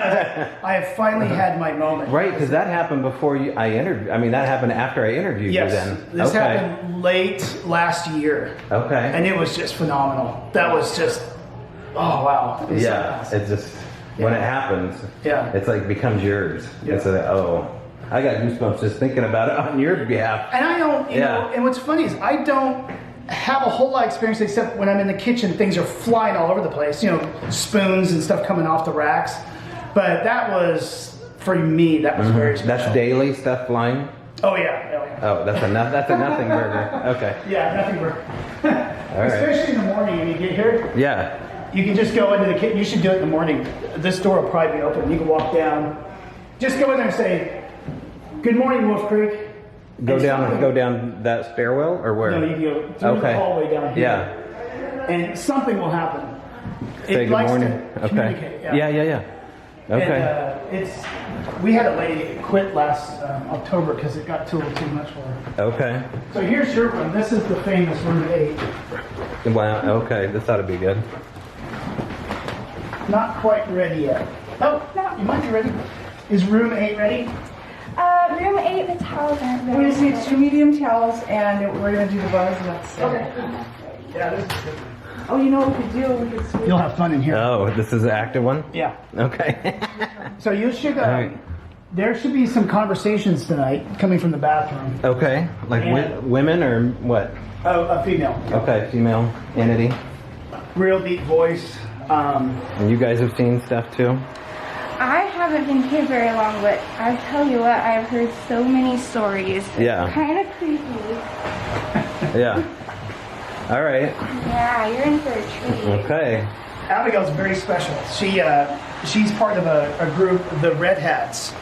Speaker 4: I have finally had my moment.
Speaker 1: Right, because that happened before I interviewed. I mean, that happened after I interviewed
Speaker 4: Yes,
Speaker 1: you then.
Speaker 4: this
Speaker 1: Okay.
Speaker 4: happened late last year,
Speaker 1: Okay.
Speaker 4: and it was just phenomenal. That was just, oh wow. It was
Speaker 1: Yeah,
Speaker 4: so
Speaker 1: it just, when it happens,
Speaker 4: Yeah.
Speaker 1: it's like becomes yours.
Speaker 4: Yeah.
Speaker 1: It's like, oh, I got goosebumps just thinking about it on your behalf.
Speaker 4: And I don't, you
Speaker 1: Yeah.
Speaker 4: know, and what's funny is I don't have a whole lot of experience, except when I'm in the kitchen, things are flying all over the place. You know, spoons and stuff coming off the racks. But that was, for me, that was very special.
Speaker 1: That's daily stuff flying?
Speaker 4: Oh, yeah.
Speaker 1: Oh, that's a nothing burger. Okay.
Speaker 4: Yeah, nothing burger.
Speaker 1: All right.
Speaker 4: Especially in the morning when you get here.
Speaker 1: Yeah.
Speaker 4: You can just go into the kitchen. You should do it in the morning. This door will probably be open. You can walk down. Just go in there and say, "Good morning, Wolf Creek."
Speaker 1: Go down that stairwell or where?
Speaker 4: No, you can go through the hallway down here.
Speaker 1: Yeah.
Speaker 4: And something will happen.
Speaker 1: Say
Speaker 4: It
Speaker 1: good
Speaker 4: likes
Speaker 1: morning.
Speaker 4: to communicate.
Speaker 1: Yeah. Okay.
Speaker 4: And, we had a lady quit last October because it got a little too much for her.
Speaker 1: Okay.
Speaker 4: So here's your room. This is the famous room 8.
Speaker 1: Wow. Okay. This ought to be good.
Speaker 4: Not quite ready yet. Oh, no, you might be ready. Is room 8 ready?
Speaker 5: Room 8, the towels aren't ready.
Speaker 6: We just need 2 medium towels, and we're going to do the buzz next.
Speaker 4: Okay. Yeah, this is good.
Speaker 6: Oh, you know what we could do? We could switch.
Speaker 4: You'll have fun in here.
Speaker 1: Oh, this is the active one?
Speaker 4: Yeah.
Speaker 1: Okay.
Speaker 4: So you should.
Speaker 1: right.
Speaker 4: There should be some conversations tonight coming from the bathroom.
Speaker 1: Okay. Like women or what?
Speaker 4: A female.
Speaker 1: Okay, female entity.
Speaker 4: Real deep voice.
Speaker 1: And you guys have seen stuff too?
Speaker 5: I haven't been here very long, but I tell you what, I've heard so many stories.
Speaker 1: Yeah.
Speaker 5: It's kind of creepy.
Speaker 1: Yeah. All right.
Speaker 5: Yeah, you're in for a treat.
Speaker 1: Okay.
Speaker 4: Abigail's very special. She's part of a group, the Red Hats,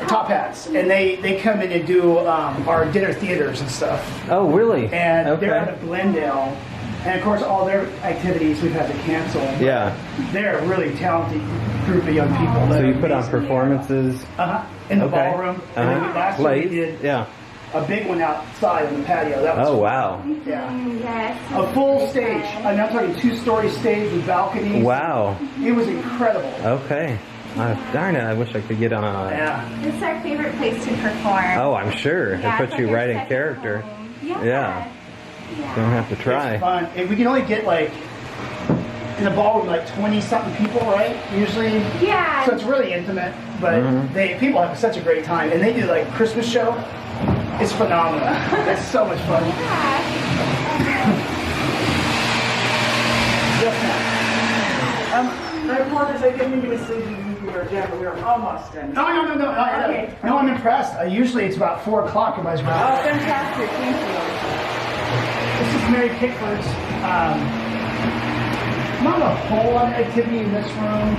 Speaker 4: Top Hats, and they come in and do our dinner theaters and stuff.
Speaker 1: Oh, really?
Speaker 4: And
Speaker 1: okay.
Speaker 4: they're out of Glendale, and of course all their activities we've had to cancel.
Speaker 1: Yeah.
Speaker 4: They're a really talented group of young people.
Speaker 1: So you put on performances?
Speaker 4: In the
Speaker 1: Okay.
Speaker 4: ballroom. And then last year we
Speaker 1: Plays?
Speaker 4: did
Speaker 1: Yeah.
Speaker 4: a big one outside on the patio. That was
Speaker 1: Oh, wow.
Speaker 4: Yeah.
Speaker 5: Yes.
Speaker 4: A full stage. I'm talking 2-story stage with balconies.
Speaker 1: Wow.
Speaker 4: It was incredible.
Speaker 1: Okay. Darn it, I wish I could get on a...
Speaker 4: Yeah.
Speaker 5: It's our favorite place to perform.
Speaker 1: Oh, I'm sure.
Speaker 5: Yeah,
Speaker 1: It puts
Speaker 5: it's
Speaker 1: you
Speaker 5: like
Speaker 1: right
Speaker 5: our
Speaker 1: in
Speaker 5: second
Speaker 1: character.
Speaker 5: home.
Speaker 1: Yeah.
Speaker 5: Yeah.
Speaker 1: Don't have to
Speaker 4: It's
Speaker 1: try.
Speaker 4: fun. And we can only get like in the ballroom like 20-something people, right? Usually.
Speaker 5: Yeah.
Speaker 4: So it's really intimate, but people have such a great time, and they do like a Christmas show. It's phenomenal. It's so much fun. Just now.
Speaker 6: I apologize, I didn't mean to mislead you. We were done, but we were almost done.
Speaker 4: No.
Speaker 6: Okay.
Speaker 4: No, I'm impressed. Usually it's about 4 o'clock. Everybody's
Speaker 6: Oh,
Speaker 4: around.
Speaker 6: fantastic. Thank you.
Speaker 4: This is Mary Pickford's. Not a whole lot of activity in this room.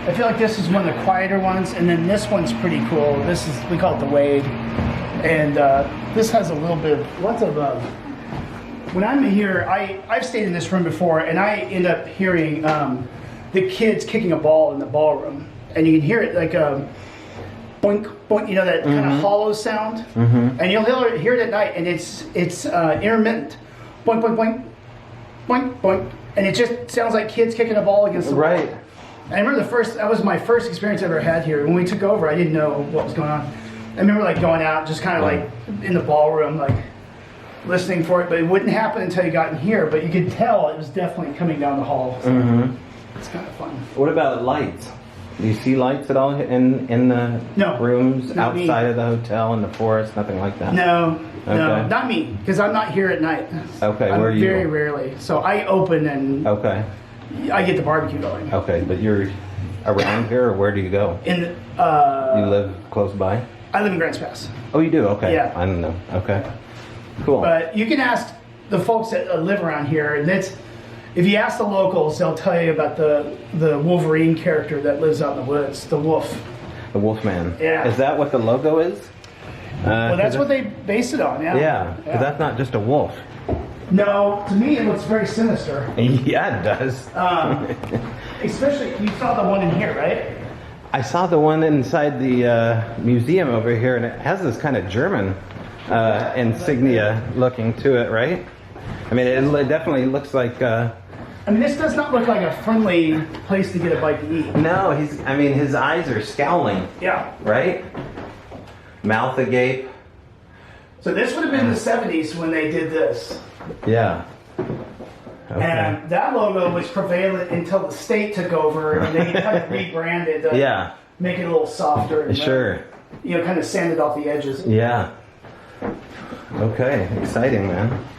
Speaker 4: I feel like this is one of the quieter ones, and then this one's pretty cool. We call it the Wade, and this has a little bit of lots of. When I'm here, I've stayed in this room before, and I end up hearing the kids kicking a ball in the ballroom, and you can hear it like boink boink, you know, that kind of hollow sound, and you'll hear it at night, and it's intermittent, boink boink boink, boink boink, and it just sounds like kids kicking a ball against the wall.
Speaker 1: Right.
Speaker 4: I remember that was my first experience I ever had here. When we took over, I didn't know what was going on. I remember like going out, just kind of like in the ballroom, like listening for it, but it wouldn't happen until you got in here. But you could tell it was definitely coming down the hall. So it's kind of fun.
Speaker 1: What about lights? Do you see lights at all in the rooms
Speaker 4: not me.
Speaker 1: outside of the hotel, in the forest, nothing like that?
Speaker 4: No,
Speaker 1: Okay.
Speaker 4: not me, because I'm not here at night.
Speaker 1: Okay, where are you?
Speaker 4: Very rarely. So I open and
Speaker 1: Okay.
Speaker 4: I get the barbecue going.
Speaker 1: Okay, but you're around here, or where do you go?
Speaker 4: In
Speaker 1: You live close by?
Speaker 4: I live in Grants Pass.
Speaker 1: Oh, you do? Okay.
Speaker 4: Yeah.
Speaker 1: I don't know. Okay. Cool.
Speaker 4: But you can ask the folks that live around here, and if you ask the locals, they'll tell you about the Wolverine character that lives out in the woods, the wolf.
Speaker 1: The Wolfman.
Speaker 4: Yeah.
Speaker 1: Is that what the logo is?
Speaker 4: Well, that's what they base it on, yeah.
Speaker 1: Yeah, because that's not just a wolf.
Speaker 4: No, to me it looks very sinister.
Speaker 1: Yeah, it does.
Speaker 4: Especially, you saw the one in here, right?
Speaker 1: I saw the one inside the museum over here, and it has this kind of German insignia looking to it, right? I mean, it definitely looks like...
Speaker 4: I mean, this does not look like a friendly place to get a bite to eat.
Speaker 1: No, his eyes are scowling,
Speaker 4: Yeah.
Speaker 1: right? Mouth agape.
Speaker 4: So this would have been the 70s when they did this.
Speaker 1: Yeah. Okay.
Speaker 4: And that logo was prevalent until the state took over and they kind of rebranded to
Speaker 1: Yeah.
Speaker 4: make it a little softer. And
Speaker 1: Sure.
Speaker 4: kind of sanded off the edges.
Speaker 1: Yeah. Okay, exciting, man.